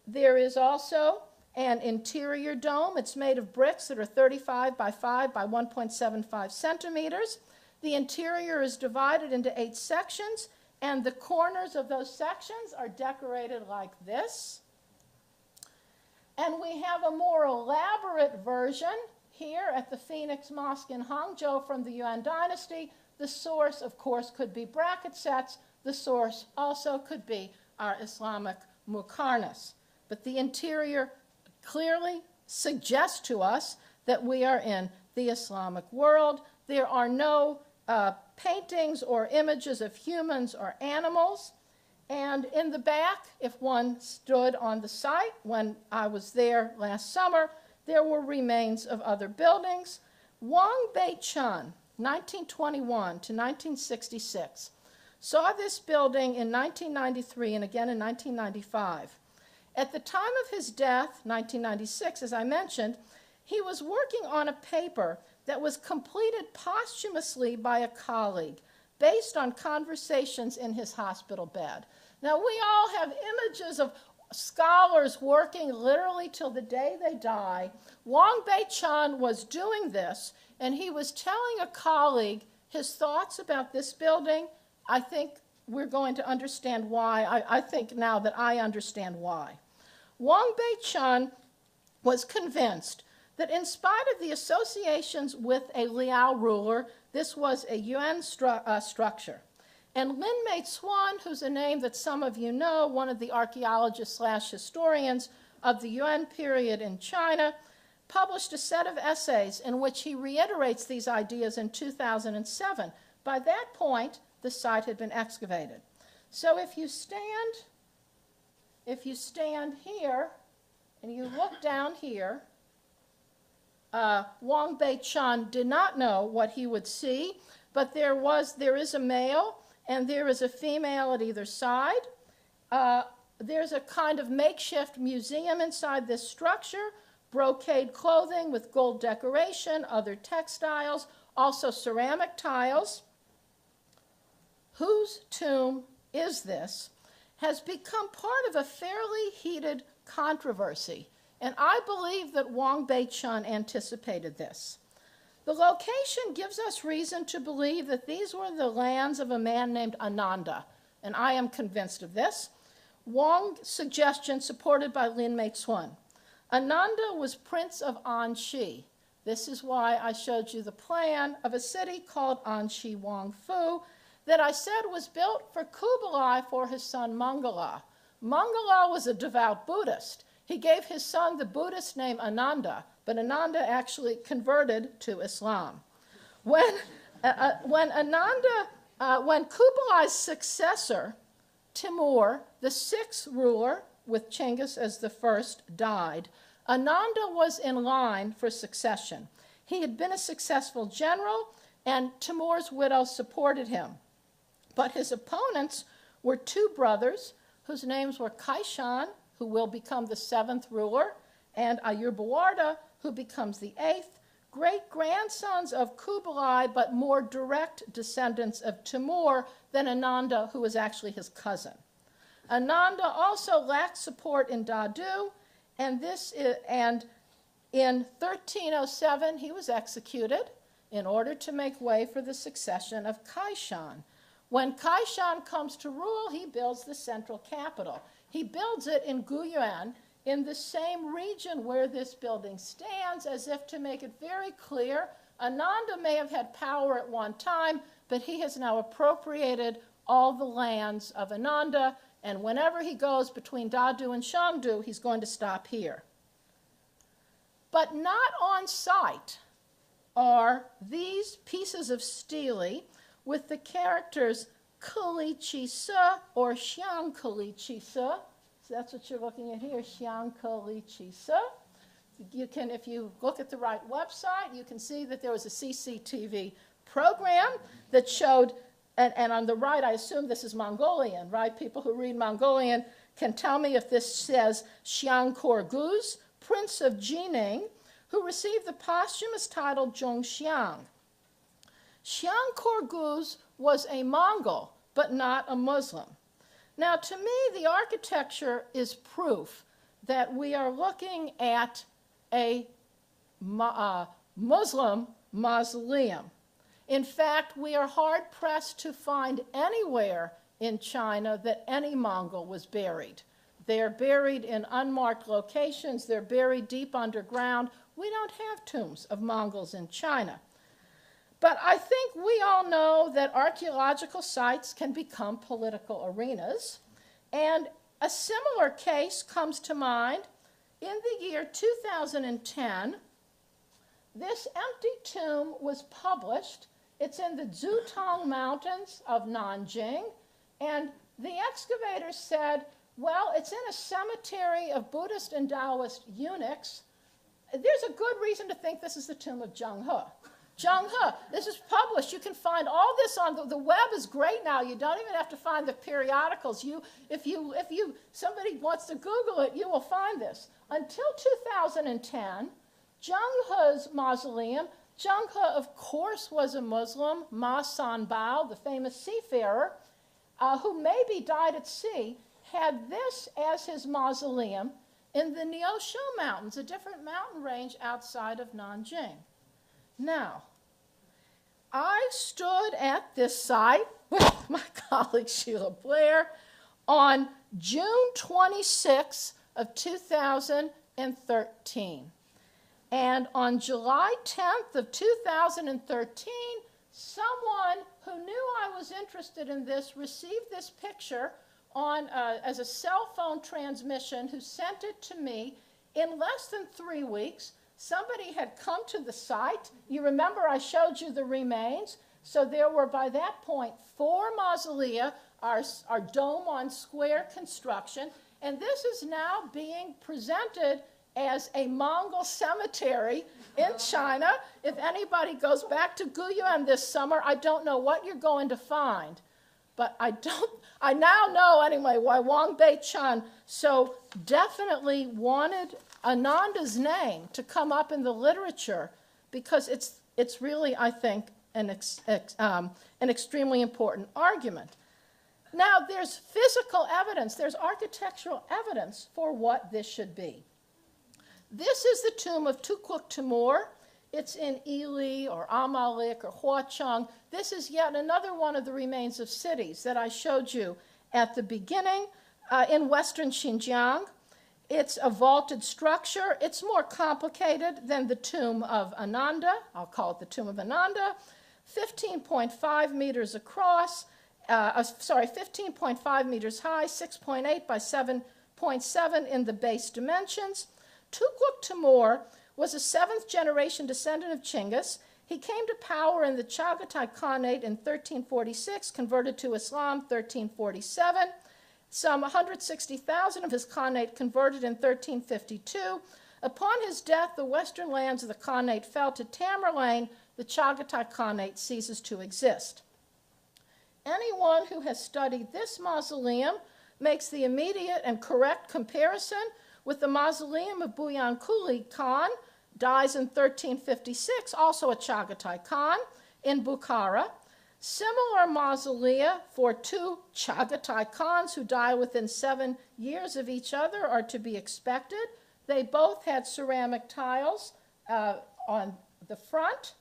There is also an interior dome. It's made of bricks that are 35 by 5 by 1.75 centimeters. The interior is divided into 8 sections, and the corners of those sections are decorated like this. And we have a more elaborate version here at the Phoenix Mosque in Hangzhou from the Yuan dynasty. The source, of course, could be bracket sets. The source also could be our Islamic Muqarnas. But the interior clearly suggests to us that we are in the Islamic world. There are no paintings or images of humans or animals. And in the back, if one stood on the site when I was there last summer, there were remains of other buildings. Wang Beichun, 1921 to 1966, saw this building in 1993 and again in 1995. At the time of his death, 1996, as I mentioned, he was working on a paper that was completed posthumously by a colleague based on conversations in his hospital bed. Now, we all have images of scholars working literally till the day they die. Wang Beichun was doing this, and he was telling a colleague his thoughts about this building. I think we're going to understand why. I think now that I understand why. Wang Beichun was convinced that in spite of the associations with a Liao ruler, this was a Yuan structure. And Lin Meituan, who's a name that some of you know, one of the archaeologists/historians of the Yuan period in China, published a set of essays in which he reiterates these ideas in 2007. By that point, the site had been excavated. So if you stand here and you look down here, Wang Beichun did not know what he would see, but there is a male and there is a female at either side. There's a kind of makeshift museum inside this structure, brocade clothing with gold decoration, other textiles, also ceramic tiles. Whose tomb is this? Has become part of a fairly heated controversy, and I believe that Wang Beichun anticipated this. The location gives us reason to believe that these were the lands of a man named Ananda, and I am convinced of this. Wang's suggestion supported by Lin Meituan. Ananda was Prince of Anxi. This is why I showed you the plan of a city called Anxi Wangfu that I said was built for Kublai for his son Mangala. Mangala was a devout Buddhist. He gave his son the Buddhist name Ananda, but Ananda actually converted to Islam. When Kublai's successor, Timur, the sixth ruler, with Chinggis as the first, died, Ananda was in line for succession. He had been a successful general, and Timur's widow supported him. But his opponents were two brothers whose names were Kaishan, who will become the seventh ruler, and Ayurbarda, who becomes the eighth, great-grandsons of Kublai, but more direct descendants of Timur than Ananda, who was actually his cousin. Ananda also lacked support in Dadu, and in 1307 he was executed in order to make way for the succession of Kaishan. When Kaishan comes to rule, he builds the central capital. He builds it in Guyuan, in the same region where this building stands, as if to make it very clear, Ananda may have had power at one time, but he has now appropriated all the lands of Ananda, and whenever he goes between Dadu and Shangdu, he's going to stop here. But not on site are these pieces of stele with the characters Kali Chi Se or Xiang Kali Chi Se. So that's what you're looking at here, Xiang Kali Chi Se. You can, if you look at the right website, you can see that there was a CCTV program that showed, and on the right, I assume this is Mongolian, right? People who read Mongolian can tell me if this says Xiang Korguz, Prince of Jining, who received the posthumous title Zhongxiang. Xiang Korguz was a Mongol, but not a Muslim. Now, to me, the architecture is proof that we are looking at a Muslim mausoleum. In fact, we are hard-pressed to find anywhere in China that any Mongol was buried. They are buried in unmarked locations. They're buried deep underground. We don't have tombs of Mongols in China. But I think we all know that archaeological sites can become political arenas, and a similar case comes to mind in the year 2010. This empty tomb was published. It's in the Zhutong Mountains of Nanjing, and the excavators said, well, it's in a cemetery of Buddhist and Taoist eunuchs. There's a good reason to think this is the tomb of Zheng He. Zheng He, this is published. You can find all this on the web is great now. You don't even have to find the periodicals. If somebody wants to Google it, you will find this. Until 2010, Zheng He's mausoleum, Zheng He, of course, was a Muslim. Ma Sanbao, the famous seafarer, who maybe died at sea, had this as his mausoleum in the Neosho Mountains, a different mountain range outside of Nanjing. Now, I stood at this site with my colleague Sheila Blair on June 26 of 2013. And on July 10th of 2013, someone who knew I was interested in this received this picture as a cell phone transmission, who sent it to me. In less than 3 weeks, somebody had come to the site. You remember I showed you the remains. So there were, by that point, 4 mausolea, our dome on square construction. And this is now being presented as a Mongol cemetery in China. If anybody goes back to Guyuan this summer, I don't know what you're going to find. But I now know anyway why Wang Bei-chun so definitely wanted Ananda's name to come up in the literature, because it's really, I think, an extremely important argument. Now, there's physical evidence, there's architectural evidence for what this should be. This is the tomb of Tukulk Timur. It's in Ili or Amalik or Huacheng. This is yet another one of the remains of cities that I showed you at the beginning in western Xinjiang. It's a vaulted structure. It's more complicated than the tomb of Ananda. I'll call it the tomb of Ananda. 15.5 meters across, 15.5 meters high, 6.8 by 7.7 in the base dimensions. Tukulk Timur was a 7th generation descendant of Chinggis. He came to power in the Chagatai Khanate in 1346, converted to Islam 1347. Some 160,000 of his Khanate converted in 1352. Upon his death, the western lands of the Khanate fell to Tamerlane. The Chagatai Khanate ceases to exist. Anyone who has studied this mausoleum makes the immediate and correct comparison with the mausoleum of Buyan Kuli Khan, dies in 1356, also a Chagatai Khan, in Bukhara. Similar mausolea for two Chagatai Khans who die within 7 years of each other are to be expected. They both had ceramic tiles on the front.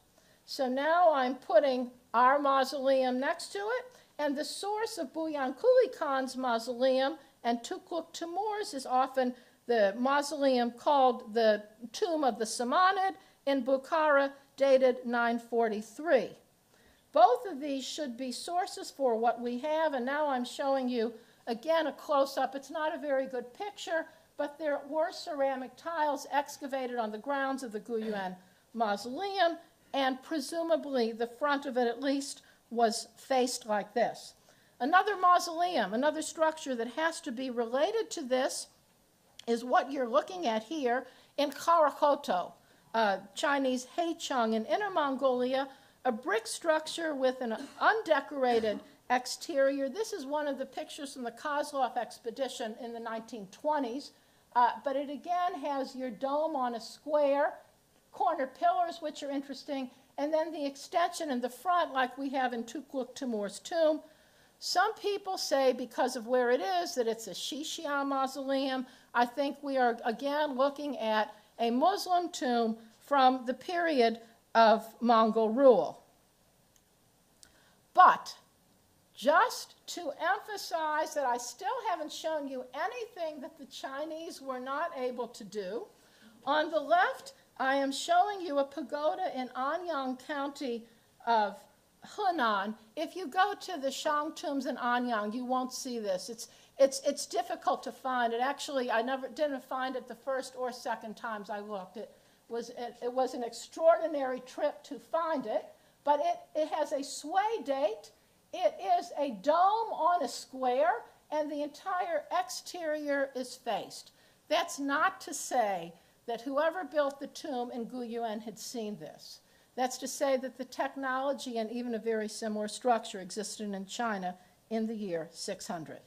So now I'm putting our mausoleum next to it. And the source of Buyan Kuli Khan's mausoleum and Tukluk Timur's is often the mausoleum called the Tomb of the Samanid in Bukhara, dated 943. Both of these should be sources for what we have, and now I'm showing you, again, a close-up. It's not a very good picture, but there were ceramic tiles excavated on the grounds of the Guyuan mausoleum, and presumably the front of it at least was faced like this. Another mausoleum, another structure that has to be related to this is what you're looking at here in Karakoto, Chinese Haicheng in Inner Mongolia, a brick structure with an undecorated exterior. This is one of the pictures from the Kozlov expedition in the 1920s, but it again has your dome on a square, corner pillars, which are interesting, and then the extension in the front like we have in Tukluk Timur's tomb. Some people say because of where it is that it's a Shishian mausoleum. I think we are again looking at a Muslim tomb from the period of Mongol rule. But just to emphasize that I still haven't shown you anything that the Chinese were not able to do, on the left I am showing you a pagoda in Anyang County of Hunan. If you go to the Shang tombs in Anyang, you won't see this. It's difficult to find. It actually, I didn't find it the first or second times I looked. It was an extraordinary trip to find it, but it has a sway date. It is a dome on a square, and the entire exterior is faced. That's not to say that whoever built the tomb in Guyuan had seen this. That's to say that the technology and even a very similar structure existed in China in the year 600.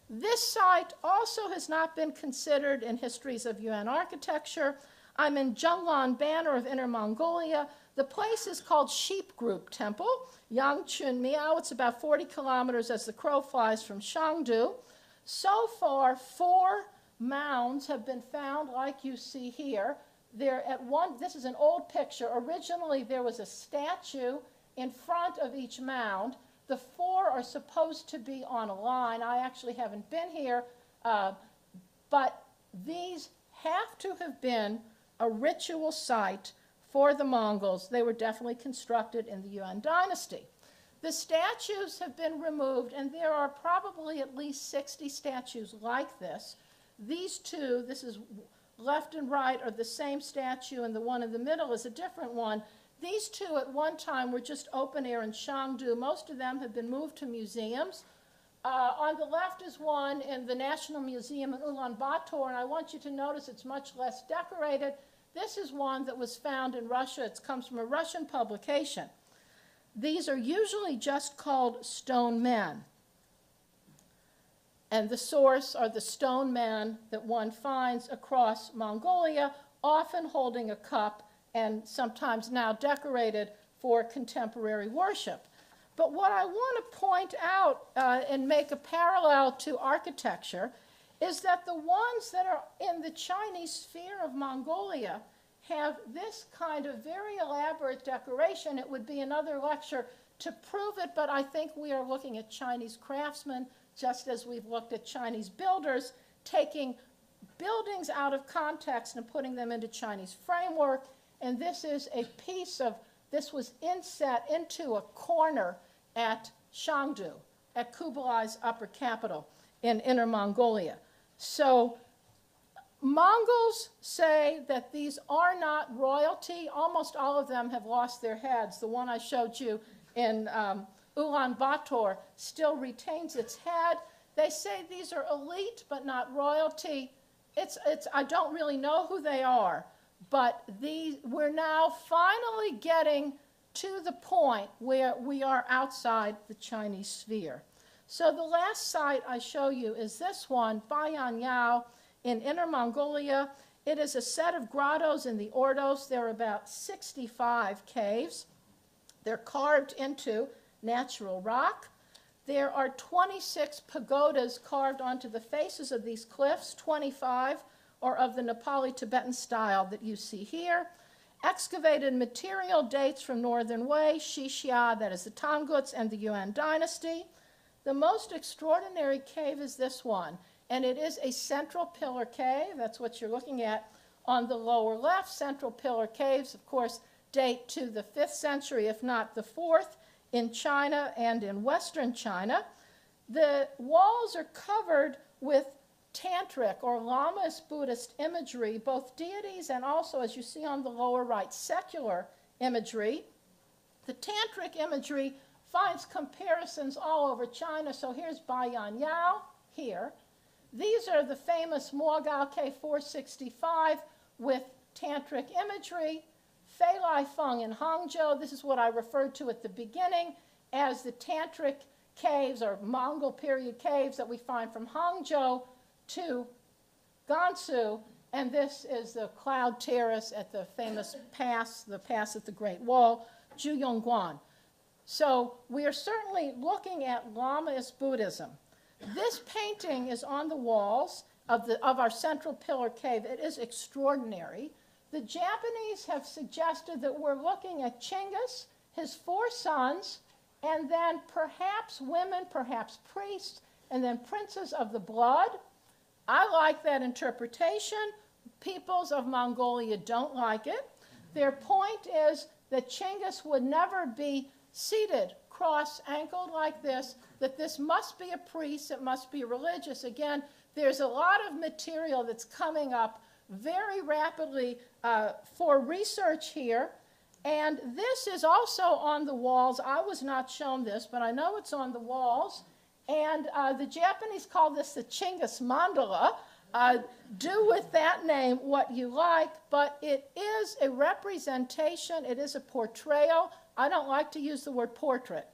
This site also has not been considered in histories of Yuan architecture. I'm in Zhenglan Banner of Inner Mongolia. The place is called Sheep Group Temple, Yangchun Miao. It's about 40 kilometers as the crow flies from Shangdu. So far, 4 mounds have been found, like you see here. This is an old picture. Originally, there was a statue in front of each mound. The 4 are supposed to be on a line. I actually haven't been here, but these have to have been a ritual site for the Mongols. They were definitely constructed in the Yuan dynasty. The statues have been removed, and there are probably at least 60 statues like this. These two, this is left and right, are the same statue, and the one in the middle is a different one. These two at one time were just open air in Shangdu. Most of them have been moved to museums. On the left is one in the National Museum in Ulaanbaatar, and I want you to notice it's much less decorated. This is one that was found in Russia. It comes from a Russian publication. These are usually just called stone men. And the source are the stone men that one finds across Mongolia, often holding a cup and sometimes now decorated for contemporary worship. But what I want to point out and make a parallel to architecture is that the ones that are in the Chinese sphere of Mongolia have this kind of very elaborate decoration. It would be another lecture to prove it, but I think we are looking at Chinese craftsmen, just as we've looked at Chinese builders, taking buildings out of context and putting them into Chinese framework. And this is a piece of, this was inset into a corner at Shangdu, at Kublai's upper capital in Inner Mongolia. So Mongols say that these are not royalty. Almost all of them have lost their heads. The one I showed you in Ulaanbaatar still retains its head. They say these are elite but not royalty. I don't really know who they are, but we're now finally getting to the point where we are outside the Chinese sphere. So the last site I show you is this one, Bayanyao in Inner Mongolia. It is a set of grottos in the Ordos. There are about 65 caves. They're carved into natural rock. There are 26 pagodas carved onto the faces of these cliffs. 25 are of the Nepali-Tibetan style that you see here. Excavated material dates from Northern Wei, Xixia, that is the Tanguts, and the Yuan dynasty. The most extraordinary cave is this one, and it is a central pillar cave. That's what you're looking at on the lower left. Central pillar caves, of course, date to the 5th century, if not the 4th, in China and in Western China. The walls are covered with tantric or Lamist Buddhist imagery, both deities and also, as you see on the lower right, secular imagery. The tantric imagery finds comparisons all over China. So here's Bayanyao here. These are the famous Mogao K465 with tantric imagery. Feilai Feng in Hangzhou, this is what I referred to at the beginning as the tantric caves or Mongol period caves that we find from Hangzhou to Gansu, and this is the cloud terrace at the famous pass, the pass at the Great Wall, Zhuyongguan. So we are certainly looking at Lamist Buddhism. This painting is on the walls of our central pillar cave. It is extraordinary. The Japanese have suggested that we're looking at Chinggis, his 4 sons, and then perhaps women, perhaps priests, and then princes of the blood. I like that interpretation. Peoples of Mongolia don't like it. Their point is that Chinggis would never be seated cross-ankled like this, that this must be a priest, it must be religious. Again, there's a lot of material that's coming up very rapidly for research here. And this is also on the walls. I was not shown this, but I know it's on the walls. And the Japanese call this the Chinggis mandala. Do with that name what you like, but it is a representation. It is a portrayal. I don't like to use the word portrait,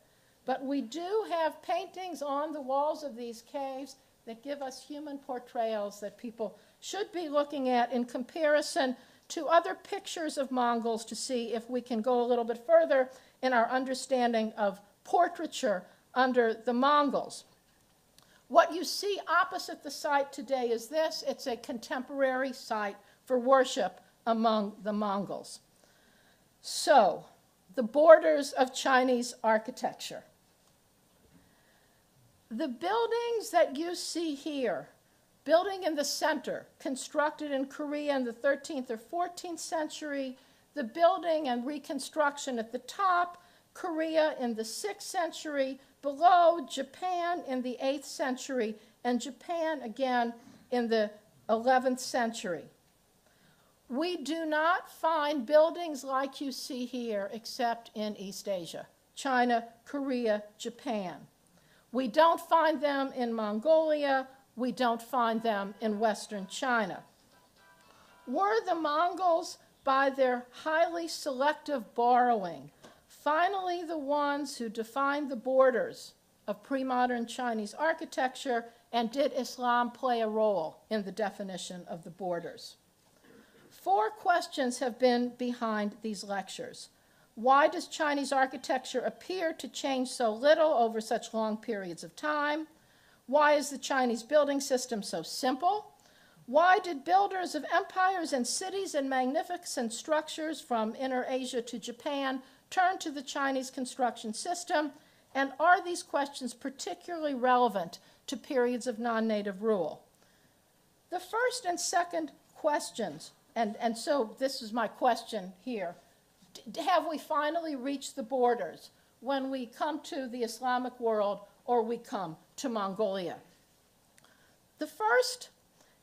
but we do have paintings on the walls of these caves that give us human portrayals that people should be looking at in comparison to other pictures of Mongols to see if we can go a little bit further in our understanding of portraiture under the Mongols. What you see opposite the site today is this. It's a contemporary site for worship among the Mongols. So, the borders of Chinese architecture. The buildings that you see here, building in the center, constructed in Korea in the 13th or 14th century, the building and reconstruction at the top, Korea in the 6th century, below Japan in the 8th century, and Japan again in the 11th century. We do not find buildings like you see here except in East Asia, China, Korea, Japan. We don't find them in Mongolia. We don't find them in Western China. Were the Mongols, by their highly selective borrowing, finally the ones who defined the borders of pre-modern Chinese architecture, and did Islam play a role in the definition of the borders? 4 questions have been behind these lectures. Why does Chinese architecture appear to change so little over such long periods of time? Why is the Chinese building system so simple? Why did builders of empires and cities and magnificent structures from Inner Asia to Japan turn to the Chinese construction system? And are these questions particularly relevant to periods of non-native rule? The first and second questions, and so this is my question here, have we finally reached the borders when we come to the Islamic world or we come to Mongolia? The first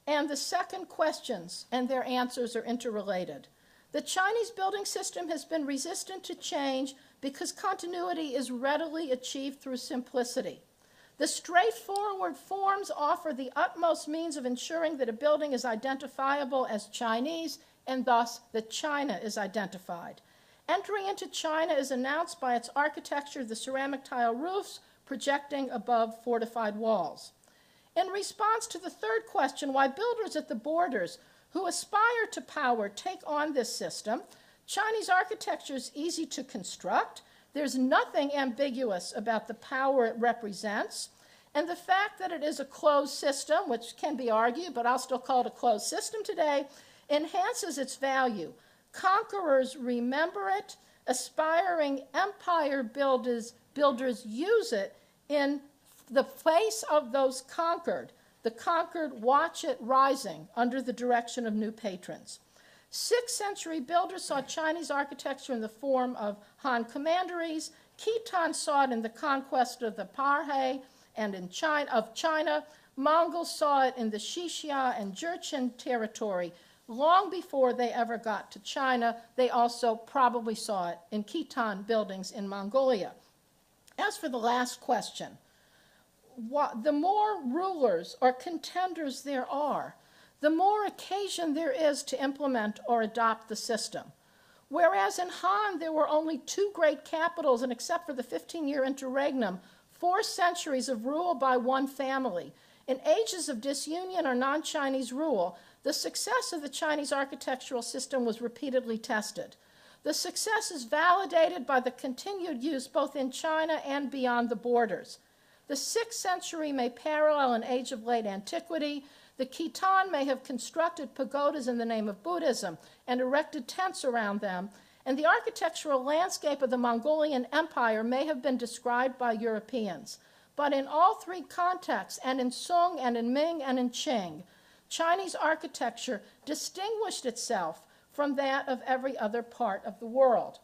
and the second questions and their answers are interrelated. The Chinese building system has been resistant to change because continuity is readily achieved through simplicity. The straightforward forms offer the utmost means of ensuring that a building is identifiable as Chinese, and thus that China is identified. Entry into China is announced by its architecture, the ceramic tile roofs projecting above fortified walls. In response to the third question, why builders at the borders who aspire to power take on this system, Chinese architecture is easy to construct. There's nothing ambiguous about the power it represents, and the fact that it is a closed system, which can be argued, but I'll still call it a closed system today, enhances its value. Conquerors remember it, aspiring empire builders use it in the face of those conquered. The conquered watch it rising under the direction of new patrons. 6th century builders saw Chinese architecture in the form of Han commanderies. Khitan saw it in the conquest of the Parhe and in China. Mongols saw it in the Xixia and Jurchen territory. Long before they ever got to China, they also probably saw it in Khitan buildings in Mongolia. As for the last question, the more rulers or contenders there are, the more occasion there is to implement or adopt the system. Whereas in Han there were only 2 great capitals, and except for the 15-year interregnum, 4 centuries of rule by one family. In ages of disunion or non-Chinese rule, the success of the Chinese architectural system was repeatedly tested. The success is validated by the continued use both in China and beyond the borders. The 6th century may parallel an age of late antiquity. The Khitan may have constructed pagodas in the name of Buddhism and erected tents around them, and the architectural landscape of the Mongolian Empire may have been described by Europeans. But in all 3 contexts, and in Sung and in Ming and in Qing, Chinese architecture distinguished itself from that of every other part of the world.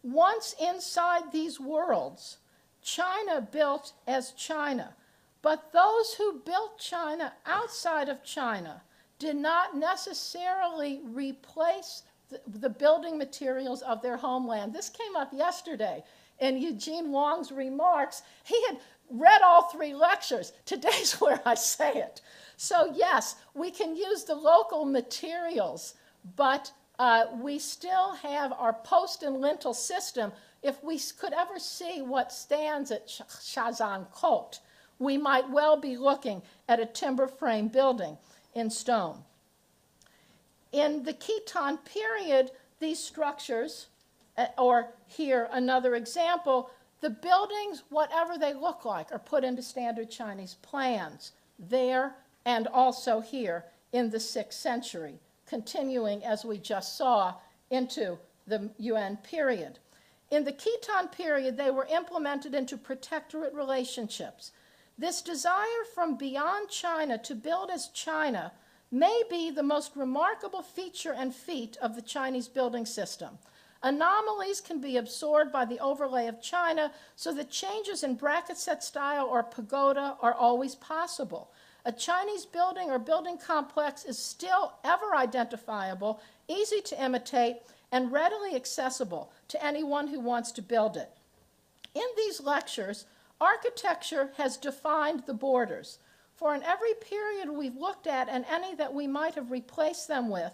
Once inside these worlds, China built as China, but those who built China outside of China did not necessarily replace the building materials of their homeland. This came up yesterday in Eugene Wong's remarks. He had read all 3 lectures. Today's where I say it. So yes, we can use the local materials, but we still have our post and lintel system. If we could ever see what stands at Shazan-Kot, we might well be looking at a timber frame building in stone. In the Khitan period, these structures, or here another example, the buildings, whatever they look like, are put into standard Chinese plans there and also here in the 6th century, continuing, as we just saw, into the Yuan period. In the Khitan period, they were implemented into protectorate relationships. This desire from beyond China to build as China may be the most remarkable feature and feat of the Chinese building system. Anomalies can be absorbed by the overlay of China, so that changes in bracket set style or pagoda are always possible. A Chinese building or building complex is still ever identifiable, easy to imitate, and readily accessible to anyone who wants to build it. In these lectures, architecture has defined the borders. For in every period we've looked at and any that we might have replaced them with,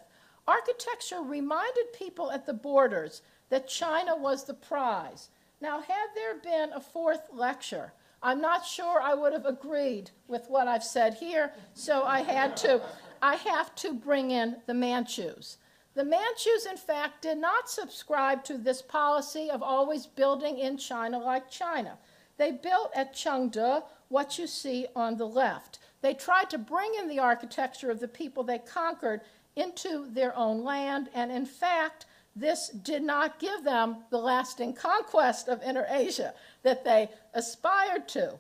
architecture reminded people at the borders that China was the prize. Now, had there been a 4th lecture, I'm not sure I would have agreed with what I've said here, so I have to bring in the Manchus. The Manchus, in fact, did not subscribe to this policy of always building in China like China. They built at Chengde what you see on the left. They tried to bring in the architecture of the people they conquered into their own land, and in fact, this did not give them the lasting conquest of Inner Asia that they aspired to.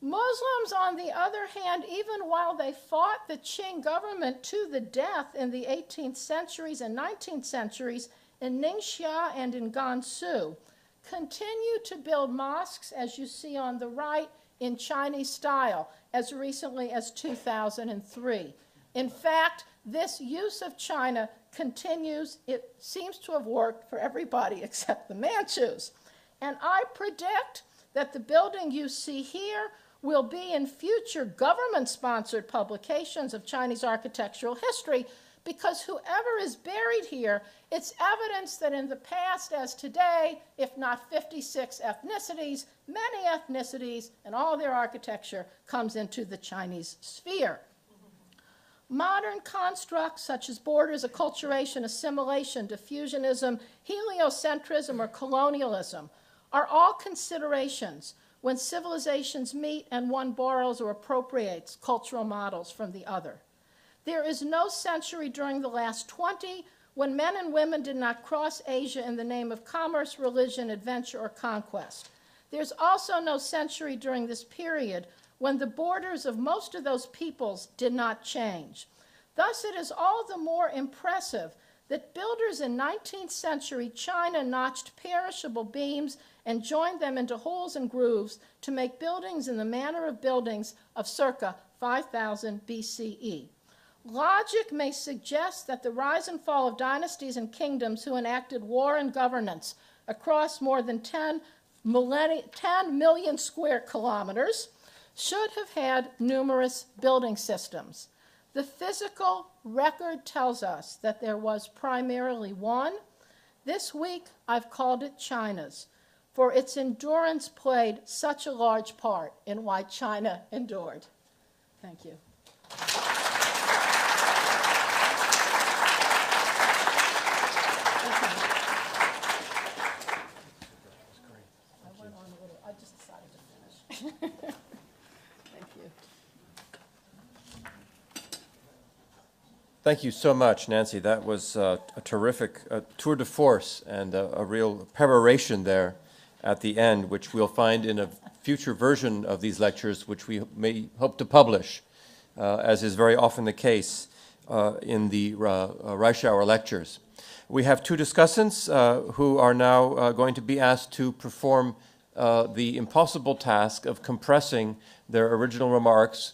Muslims, on the other hand, even while they fought the Qing government to the death in the 18th centuries and 19th centuries in Ningxia and in Gansu, continued to build mosques, as you see on the right, in Chinese style as recently as 2003. In fact, this use of China continues. It seems to have worked for everybody except the Manchus. And I predict that the building you see here will be in future government-sponsored publications of Chinese architectural history, because whoever is buried here, it's evidence that in the past as today, if not 56 ethnicities, many ethnicities and all their architecture comes into the Chinese sphere. Modern constructs such as borders, acculturation, assimilation, diffusionism, heliocentrism, or colonialism are all considerations when civilizations meet and one borrows or appropriates cultural models from the other. There is no century during the last 20 when men and women did not cross Asia in the name of commerce, religion, adventure, or conquest. There's also no century during this period when the borders of most of those peoples did not change. Thus, it is all the more impressive that builders in 19th century China notched perishable beams and joined them into holes and grooves to make buildings in the manner of buildings of circa 5000 BCE. Logic may suggest that the rise and fall of dynasties and kingdoms who enacted war and governance across more than 10 million square kilometers should have had numerous building systems. The physical record tells us that there was primarily one. This week, I've called it China's, for its endurance played such a large part in why China endured. Thank you. Thank you so much, Nancy. That was a terrific tour de force and a real peroration there at the end, which we'll find in a future version of these lectures, which we may hope to publish, as is very often the case in the Reischauer lectures. We have two discussants who are now going to be asked to perform the impossible task of compressing their original remarks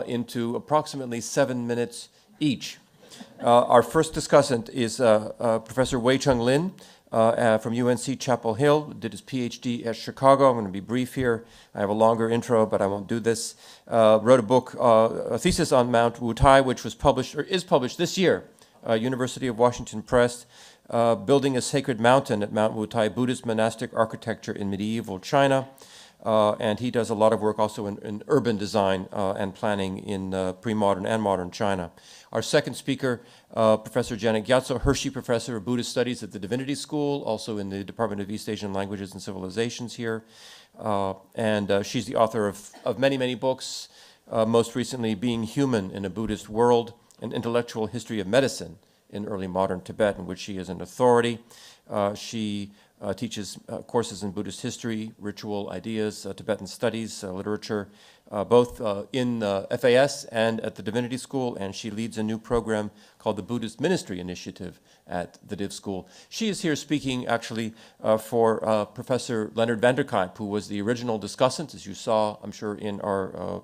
into approximately 7 minutes each. Our first discussant is Professor Wei-Chung Lin from UNC Chapel Hill, did his PhD at Chicago. I'm going to be brief here. I have a longer intro, but I won't do this. Wrote a book, a thesis on Mount Wutai, which was published, or is published this year, University of Washington Press, Building a Sacred Mountain at Mount Wutai, Buddhist Monastic Architecture in Medieval China. And he does a lot of work also in urban design and planning in pre-modern and modern China. Our second speaker, Professor Janet Gyatso, Hershey Professor of Buddhist Studies at the Divinity School, also in the Department of East Asian Languages and Civilizations here. And she's the author of many, many books, most recently Being Human in a Buddhist World, an Intellectual History of Medicine in Early Modern Tibet, in which she is an authority. She teaches courses in Buddhist history, ritual ideas, Tibetan studies, literature, both in FAS and at the Divinity School, and she leads a new program called the Buddhist Ministry Initiative at the Div School. She is here speaking actually for Professor Leonard van der Kuyp, who was the original discussant, as you saw, I'm sure, in our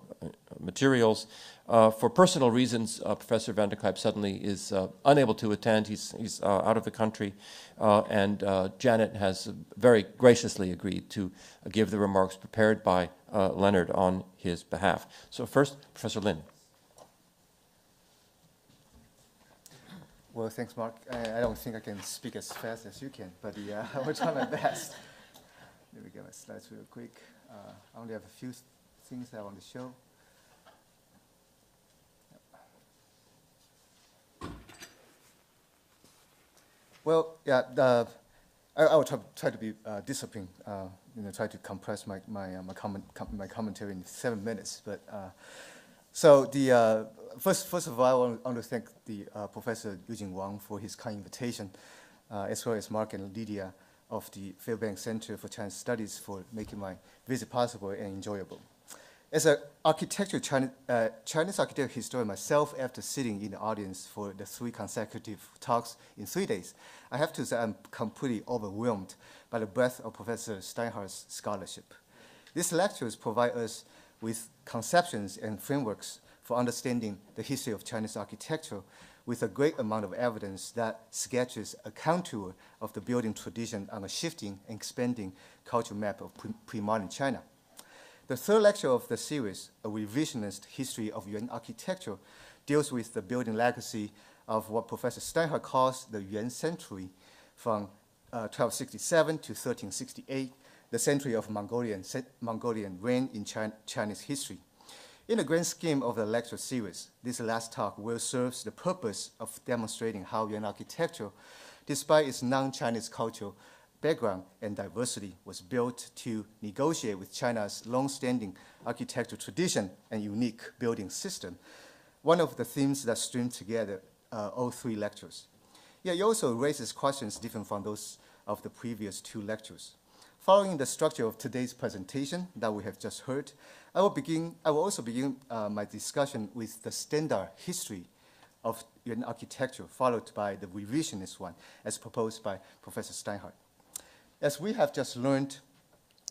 materials. For personal reasons, Professor van der Kuyp suddenly is unable to attend. He's out of the country, and Janet has very graciously agreed to give the remarks prepared by Leonard on his behalf. So first, Professor Lin. Well, thanks, Mark. I don't think I can speak as fast as you can, but I will try my best. Let me get my slides real quick. I only have a few things I want to show. Well, yeah, I will try to be disciplined. Try to compress my commentary in 7 minutes. But so the first of all, I want to thank the Professor Eugene Wang for his kind invitation, as well as Mark and Lydia of the Fairbanks Center for Chinese Studies for making my visit possible and enjoyable. As an Chinese architecture historian myself, after sitting in the audience for the 3 consecutive talks in 3 days, I have to say I'm completely overwhelmed by the breadth of Professor Steinhardt's scholarship. These lectures provide us with conceptions and frameworks for understanding the history of Chinese architecture, with a great amount of evidence that sketches a contour of the building tradition on a shifting and expanding cultural map of pre-modern China. The third lecture of the series, A Revisionist History of Yuan Architecture, deals with the building legacy of what Professor Steinhardt calls the Yuan century from 1267 to 1368, the century of Mongolian reign in Chinese history. In the grand scheme of the lecture series, this last talk will serve the purpose of demonstrating how Yuan architecture, despite its non-Chinese cultural background and diversity, was built to negotiate with China's long-standing architectural tradition and unique building system, one of the themes that stream together all three lectures. Yet it also raises questions different from those of the previous two lectures. Following the structure of today's presentation that we have just heard, I will also begin my discussion with the standard history of Yuan architecture, followed by the revisionist one, as proposed by Professor Steinhardt. As we have just learned,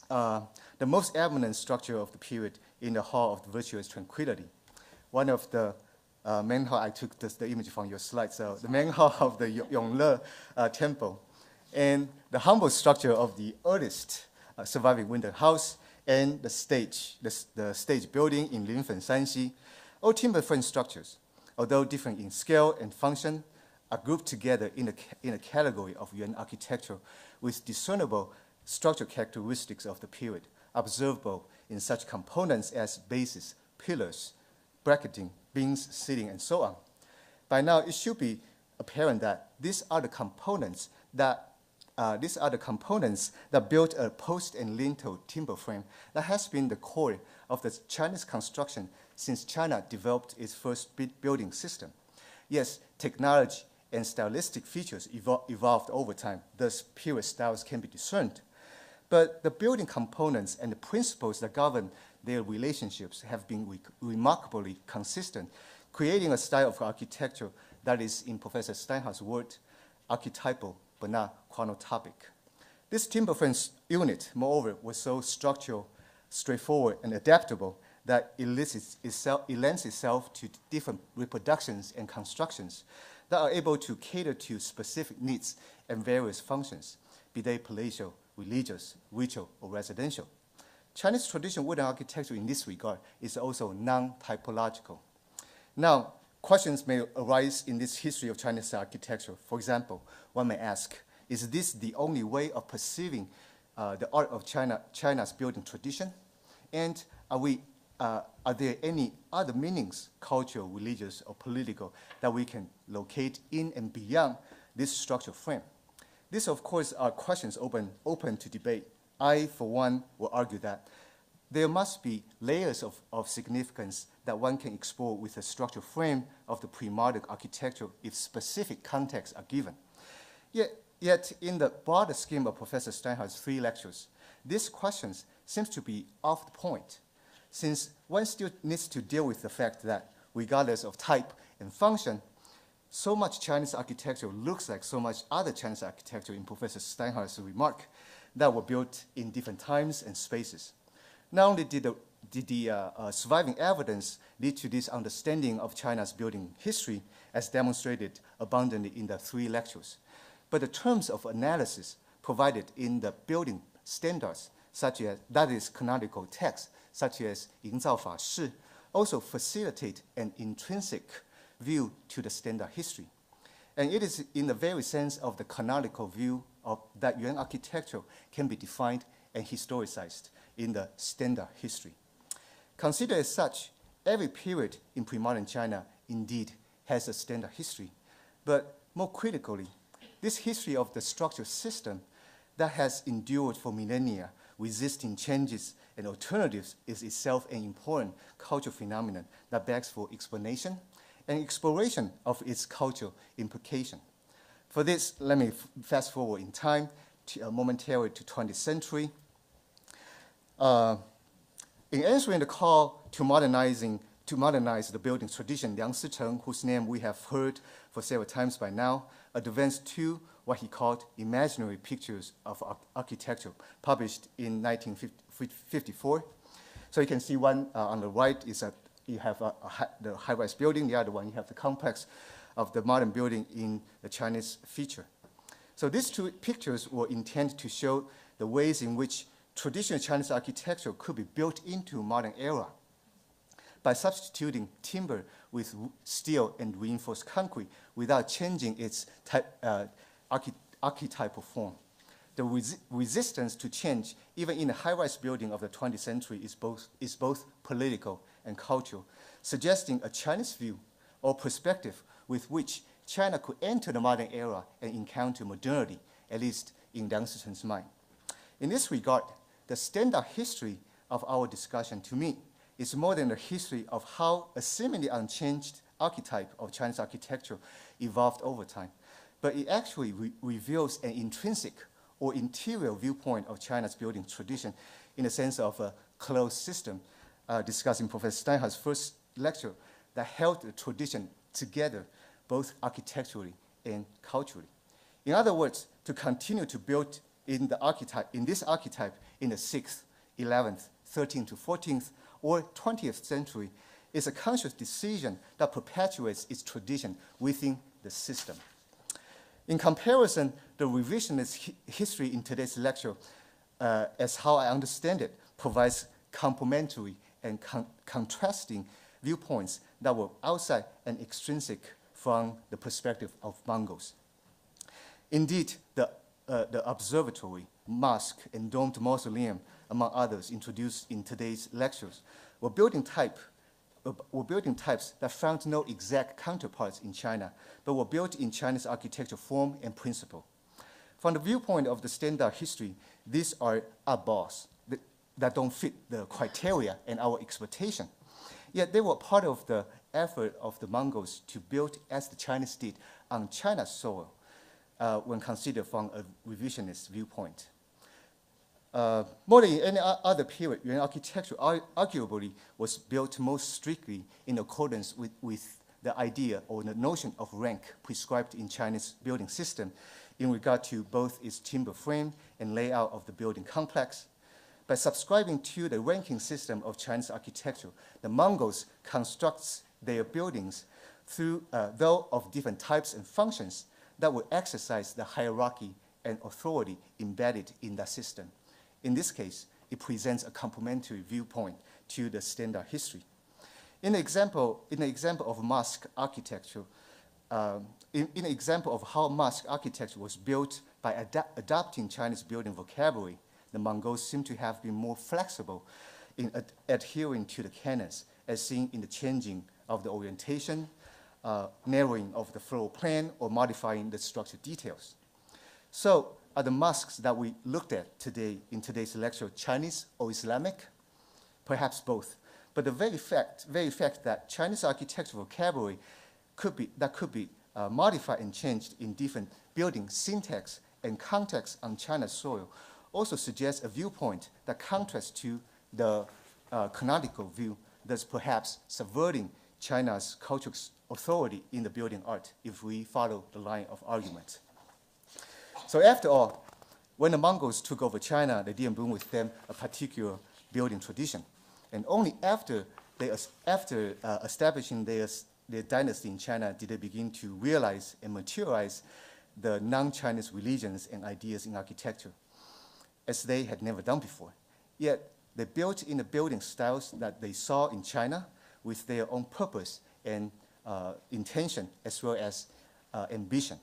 the most eminent structure of the period in the Hall of Virtuous Tranquility, one of the main hall, I took the image from your slide, so the main hall of the Yongle Temple, and the humble structure of the earliest surviving winter house, and the stage building in Linfen, Shanxi, all timber frame structures, although different in scale and function, are grouped together in a category of Yuan architecture with discernible structural characteristics of the period, observable in such components as bases, pillars, bracketing, beams, seating, and so on. By now, it should be apparent that these are the components that built a post and lintel timber frame that has been the core of the Chinese construction since China developed its first building system. Yes, technology and stylistic features evolved over time, thus period styles can be discerned. But the building components and the principles that govern their relationships have been remarkably consistent, creating a style of architecture that is, in Professor Steinhardt's word, archetypal but not chronotopic. This timber frame unit, moreover, was so structural, straightforward, and adaptable that it lends itself to different reproductions and constructions that are able to cater to specific needs and various functions, be they palatial, religious, ritual, or residential. Chinese traditional wooden architecture in this regard is also non-typological. Now, questions may arise in this history of Chinese architecture. For example, one may ask, is this the only way of perceiving the art of China's building tradition? And are there any other meanings, cultural, religious, or political, that we can locate in and beyond this structural frame? These, of course, are questions open to debate. I, for one, will argue that there must be layers of significance that one can explore with the structural frame of the pre-modern architecture if specific contexts are given. Yet, in the broader scheme of Professor Steinhardt's three lectures, these questions seem to be off the point, since one still needs to deal with the fact that, regardless of type and function, so much Chinese architecture looks like so much other Chinese architecture in Professor Steinhardt's remark that were built in different times and spaces. Not only did the surviving evidence lead to this understanding of China's building history, as demonstrated abundantly in the three lectures, but the terms of analysis provided in the building standards, such as, that is, canonical texts, such as 营造法式, also facilitate an intrinsic view to the standard history. And it is in the very sense of the canonical view of that Yuan architecture can be defined and historicized in the standard history. Considered as such, every period in pre-modern China indeed has a standard history. But more critically, this history of the structural system that has endured for millennia, resisting changes and alternatives, is itself an important cultural phenomenon that begs for explanation and exploration of its cultural implication. For this, let me fast forward in time momentarily to 20th century. In answering the call to modernize the building tradition, Liang Sicheng, whose name we have heard for several times by now, advanced to what he called imaginary pictures of architecture, published in 1954. So you can see one on the right is you have the high-rise building, the other one you have the complex of the modern building in the Chinese feature. So these two pictures were intended to show the ways in which traditional Chinese architecture could be built into modern era by substituting timber with steel and reinforced concrete without changing its archetypal form. The resistance to change, even in a high-rise building of the 20th century, is both political and cultural, suggesting a Chinese view or perspective with which China could enter the modern era and encounter modernity, at least in Liang Shichen's mind. In this regard, the standard history of our discussion, to me, is more than a history of how a seemingly unchanged archetype of Chinese architecture evolved over time, but it actually reveals an intrinsic or interior viewpoint of China's building tradition in the sense of a closed system, discussed in Professor Steinhardt's first lecture, that held the tradition together both architecturally and culturally. In other words, to continue to build in this archetype in the 6th, 11th, 13th to 14th, or 20th century is a conscious decision that perpetuates its tradition within the system. In comparison, the revisionist history in today's lecture, as how I understand it, provides complementary and contrasting viewpoints that were outside and extrinsic from the perspective of Mongols. Indeed, the observatory, mosque, and domed mausoleum, among others, introduced in today's lectures, were building types that found no exact counterparts in China, but were built in Chinese architecture form and principle. From the viewpoint of the standard history, these are oddballs that don't fit the criteria and our expectation. Yet they were part of the effort of the Mongols to build as the Chinese did on China's soil when considered from a revisionist viewpoint. More than in any other period, Yuan architecture arguably was built most strictly in accordance with the idea or the notion of rank prescribed in Chinese building system in regard to both its timber frame and layout of the building complex. By subscribing to the ranking system of Chinese architecture, the Mongols construct their buildings though of different types and functions that would exercise the hierarchy and authority embedded in that system. In this case, it presents a complementary viewpoint to the standard history. In the example of mosque architecture, in an example of how mosque architecture was built by adopting Chinese building vocabulary, the Mongols seem to have been more flexible in adhering to the canons, as seen in the changing of the orientation, narrowing of the floor plan, or modifying the structure details. So, are the mosques that we looked at today in today's lecture Chinese or Islamic? Perhaps both. But the very fact that Chinese architectural vocabulary could be modified and changed in different building syntax and context on China's soil also suggests a viewpoint that contrasts to the canonical view, thus perhaps subverting China's cultural authority in the building art if we follow the line of argument. So after all, when the Mongols took over China, they didn't bring with them a particular building tradition. And only after establishing their dynasty in China did they begin to realize and materialize the non-Chinese religions and ideas in architecture, as they had never done before. Yet they built in the building styles that they saw in China with their own purpose and intention as well as ambition.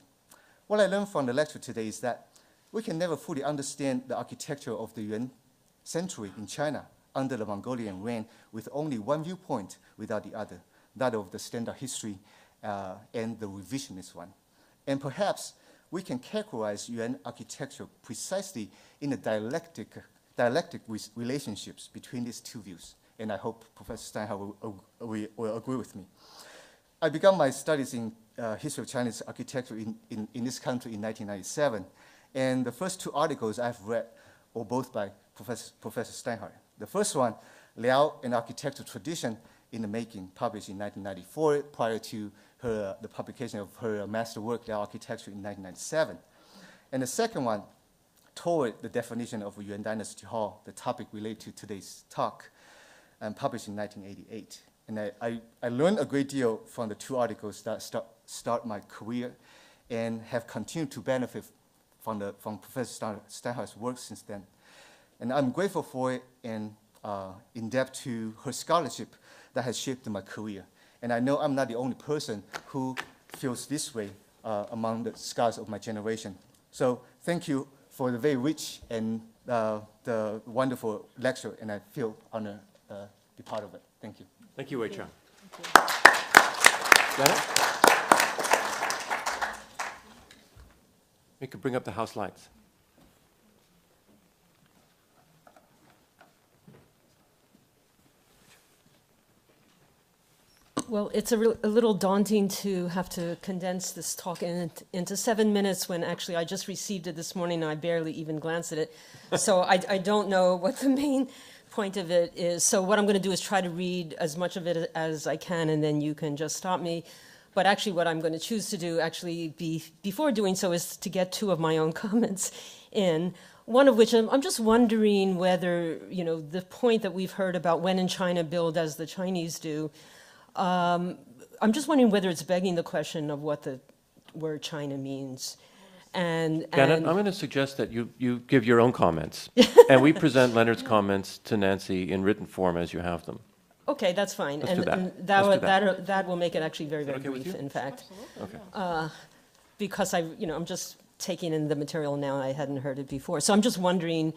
What I learned from the lecture today is that we can never fully understand the architecture of the Yuan century in China under the Mongolian reign with only one viewpoint without the other, that of the standard history and the revisionist one. And perhaps we can characterize Yuan architecture precisely in the dialectic relationships between these two views. And I hope Professor Steinhardt will agree with me. I began my studies in history of Chinese architecture in this country in 1997. And the first two articles I've read were both by Professor Steinhardt. The first one, Liao, an Architectural Tradition in the Making, published in 1994, prior to the publication of her master work, Liao Architecture, in 1997. And the second one, Toward the Definition of Yuan Dynasty Hall, the topic related to today's talk, and published in 1988. And I learned a great deal from the two articles that start my career and have continued to benefit from Professor Steinhardt's work since then. And I'm grateful for it and indebted to her scholarship that has shaped my career. And I know I'm not the only person who feels this way among the scholars of my generation. So thank you for the very rich and the wonderful lecture, and I feel honored to be part of it. Thank you. Thank you, Wei Chao. We could bring up the house lights. Well, it's a little daunting to have to condense this talk into 7 minutes when actually I just received it this morning and I barely even glanced at it. So I don't know what the main point of it is. So what I'm going to do is try to read as much of it as I can, and then you can just stop me. But actually what I'm going to choose to do before doing so is to get 2 of my own comments in. One of which I'm just wondering whether, the point that we've heard about when in China build as the Chinese do, I'm just wondering whether it's begging the question of what the word China means. And Janet, I'm going to suggest that you give your own comments, and we present Leonard's comments to Nancy in written form as you have them. Okay, that's fine. Let's do that. And Let's do that will make it actually very, very okay with brief, you? in fact. Okay. Because I'm just taking in the material now and I hadn't heard it before. So I'm just wondering,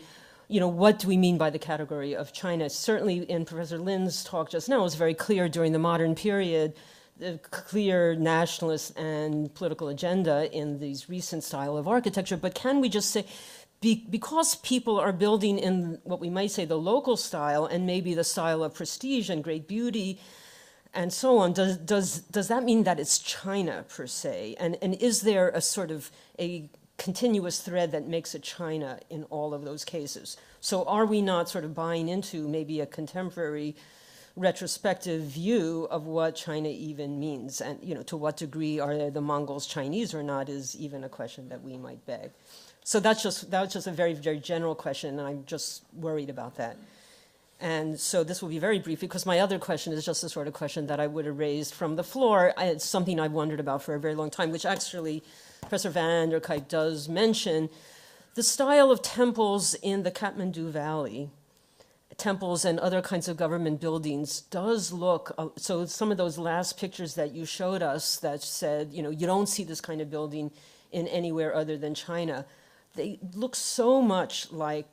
what do we mean by the category of China? Certainly in Professor Lin's talk just now, it was very clear during the modern period, the clear nationalist and political agenda in these recent style of architecture. But can we just say, because people are building in what we might say the local style and maybe the style of prestige and great beauty and so on, does that mean that it's China per se? And is there a sort of a continuous thread that makes it China in all of those cases? So are we not sort of buying into maybe a contemporary retrospective view of what China even means? And, to what degree are the Mongols Chinese or not is even a question that we might beg. So that was just a very, very general question, and I'm just worried about that. And so this will be very brief because my other question is just the sort of question that I would have raised from the floor. It's something I've wondered about for a very long time, which actually Professor Van der Kuyk does mention. The style of temples in the Kathmandu Valley, temples and other kinds of government buildings, does look, so some of those last pictures that you showed us that said, you don't see this kind of building in anywhere other than China, they look so much like,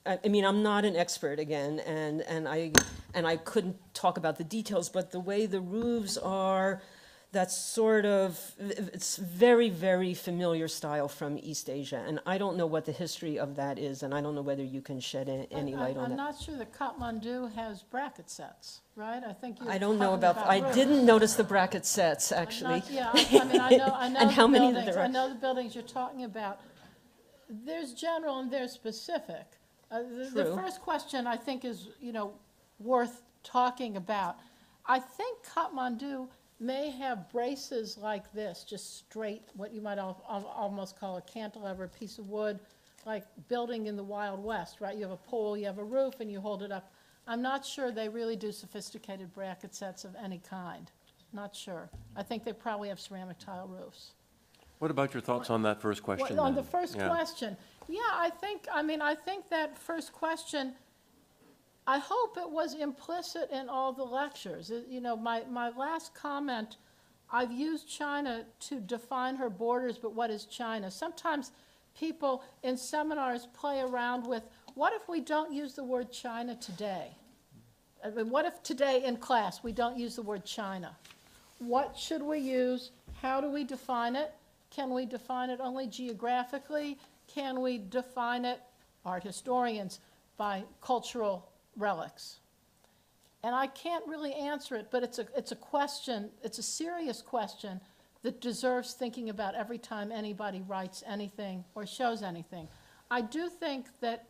I mean, I'm not an expert again, and I couldn't talk about the details, but the way the roofs are, that's sort of, it's very, very familiar style from East Asia, and I don't know what the history of that is, and I don't know whether you can shed any light on that. I'm not sure that Kathmandu has bracket sets, right? I think you're I don't know talking about I roofs. didn't notice the bracket sets, actually. I know And how many buildings. there are. I know the buildings you're talking about. There's general and there's specific. The True. first question I think is, worth talking about. I think Kathmandu may have braces like this, just straight, what you might almost call a cantilever piece of wood, like building in the Wild West, right? You have a pole, you have a roof, and you hold it up. I'm not sure they really do sophisticated bracket sets of any kind. Not sure. I think they probably have ceramic tile roofs. What about your thoughts on that first question? On then? the first question, I think that first question, I hope it was implicit in all the lectures. My last comment, I've used China to define her borders, but what is China? Sometimes people in seminars play around with, what if we don't use the word China today? I mean, what if today in class we don't use the word China? What should we use? How do we define it? Can we define it only geographically? Can we define it, art historians, by cultural relics? And I can't really answer it, but it's a question, it's a serious question that deserves thinking about every time anybody writes anything or shows anything. I do think that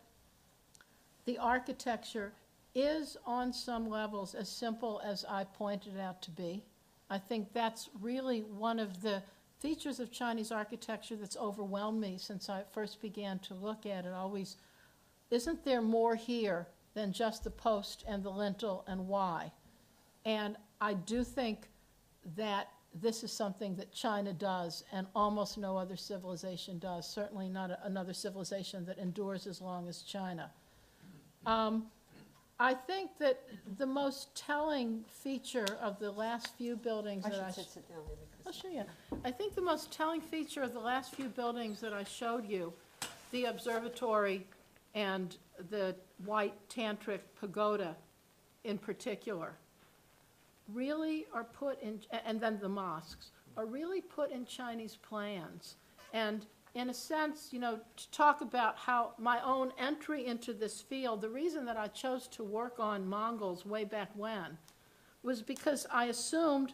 the architecture is on some levels as simple as I pointed out to be. I think that's really one of the features of Chinese architecture that's overwhelmed me since I first began to look at it. Always, isn't there more here than just the post and the lintel and why? And I do think that this is something that China does and almost no other civilization does, certainly not another civilization that endures as long as China. I think that the most telling feature of the last few buildings that sit down there because I'll show you. I think the most telling feature of the last few buildings that I showed you, the observatory and the white tantric pagoda in particular, really are put in, and then the mosques, are really put in Chinese plans. And in a sense, you know, to talk about how my own entry into this field, the reason that I chose to work on Mongols way back when was because I assumed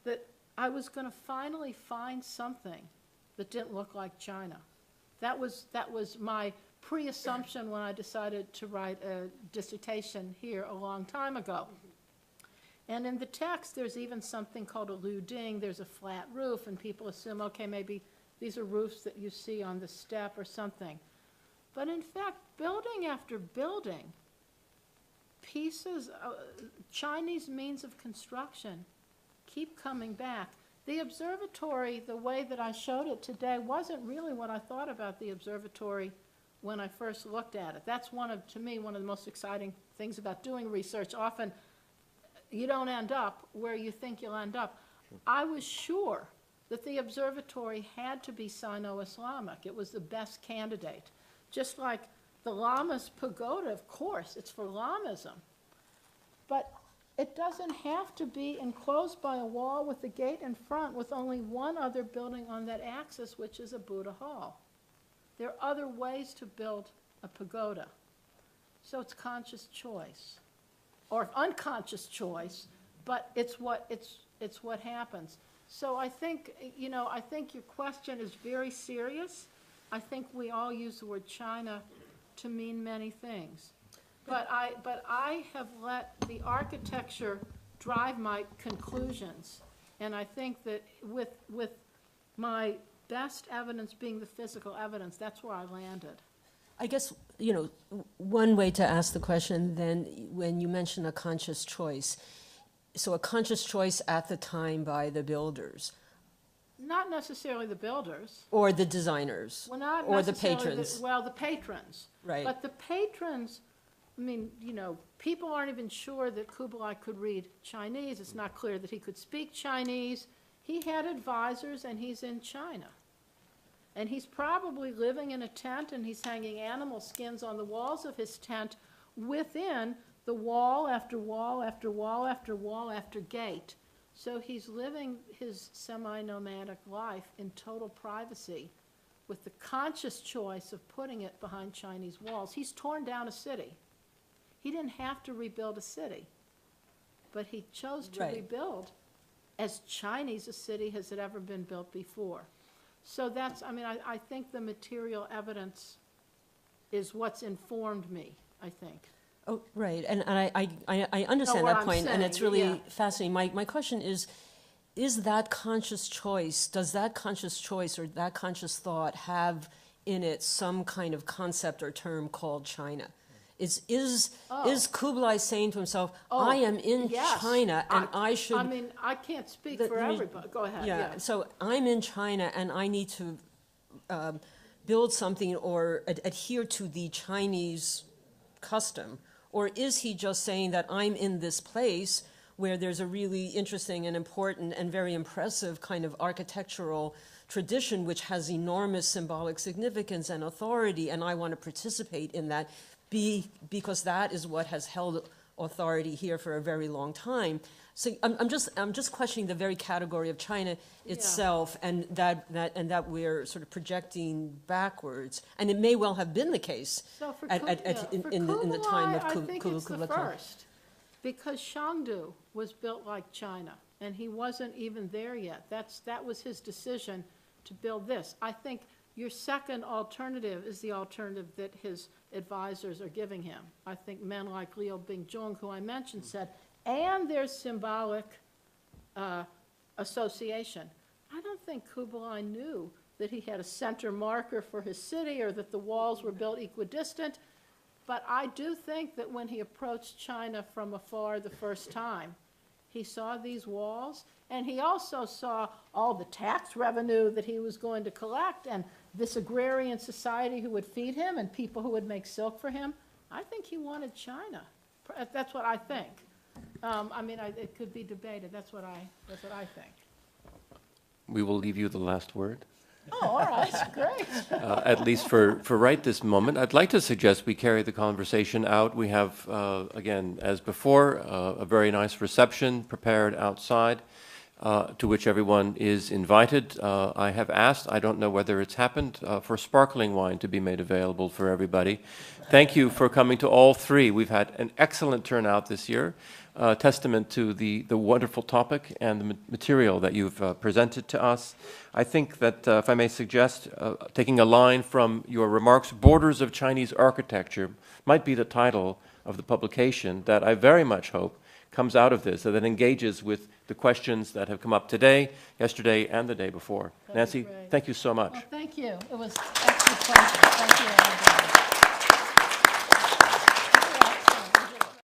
that I was going to finally find something that didn't look like China. That was my pre-assumption when I decided to write a dissertation here a long time ago. And in the text, there's even something called a lu ding. There's a flat roof, and people assume, okay, maybe these are roofs that you see on the step or something. But in fact, building after building, pieces, Chinese means of construction keep coming back. The observatory, the way that I showed it today, wasn't really what I thought about the observatory when I first looked at it. That's to me, one of the most exciting things about doing research. Often, you don't end up where you think you'll end up. I was sure that the observatory had to be Sino-Islamic. It was the best candidate. Just like the Lama's pagoda, of course, it's for Lamism. But it doesn't have to be enclosed by a wall with a gate in front with only one other building on that axis, which is a Buddha hall. There are other ways to build a pagoda. So it's conscious choice, or unconscious choice, but it's what happens. So I think, you know, I think your question is very serious. I think we all use the word China to mean many things. But I have let the architecture drive my conclusions. And I think that with my best evidence being the physical evidence, that's where I landed. I guess, you know, one way to ask the question then, when you mention a conscious choice, so a conscious choice at the time by the builders. Not necessarily the builders. Or the designers. Well, not or the necessarily patrons. The patrons. Right. But the patrons, I mean, you know, people aren't even sure that Kublai could read Chinese. It's not clear that he could speak Chinese. He had advisors, and he's in China. And he's probably living in a tent, and he's hanging animal skins on the walls of his tent within the wall after wall after wall after wall after gate. So he's living his semi-nomadic life in total privacy with the conscious choice of putting it behind Chinese walls. He's torn down a city. He didn't have to rebuild a city, but he chose to rebuild as Chinese a city as had ever been built before. So that's, I mean, I think the material evidence is what's informed me, I think. Oh, right, and I understand that point, and it's really fascinating. My question is that conscious choice, does that conscious choice or that conscious thought have in it some kind of concept or term called China? Is Kublai saying to himself, I am in China and I should... I mean, I can't speak for everybody. Go ahead. Yeah, so I'm in China and I need to build something or adhere to the Chinese custom. Or is he just saying that I'm in this place where there's a really interesting and important and very impressive kind of architectural tradition which has enormous symbolic significance and authority, and I want to participate in that because that is what has held authority here for a very long time. So I'm just questioning the very category of China itself, and that we're sort of projecting backwards, and it may well have been the case So for in the time of I think it's the Kublai Khan. first, because Shangdu was built like China, and he wasn't even there yet. That was his decision to build this. I think your second alternative is the alternative that his advisors are giving him. I think men like Liu Bingjung, who I mentioned, said, and there's symbolic association. I don't think Kublai knew that he had a center marker for his city or that the walls were built equidistant, but I do think that when he approached China from afar the first time, He saw these walls, and he also saw all the tax revenue that he was going to collect, and this agrarian society who would feed him, and people who would make silk for him. I think he wanted China. That's what I think. I mean, it could be debated. That's what I think. We will leave you the last word. Oh, all right, great. At least for right this moment. I'd like to suggest we carry the conversation out. We have, again, as before, a very nice reception prepared outside, to which everyone is invited. I have asked, I don't know whether it's happened, for sparkling wine to be made available for everybody. Thank you for coming to all three. We've had an excellent turnout this year, testament to the wonderful topic and the material that you've presented to us. I think that, if I may suggest, taking a line from your remarks, Borders of Chinese Architecture might be the title of the publication that I very much hope comes out of this, that engages with the questions that have come up today, yesterday, and the day before. Nancy, thank you so much. Well, thank you. It was excellent pleasure. Thank you, everybody.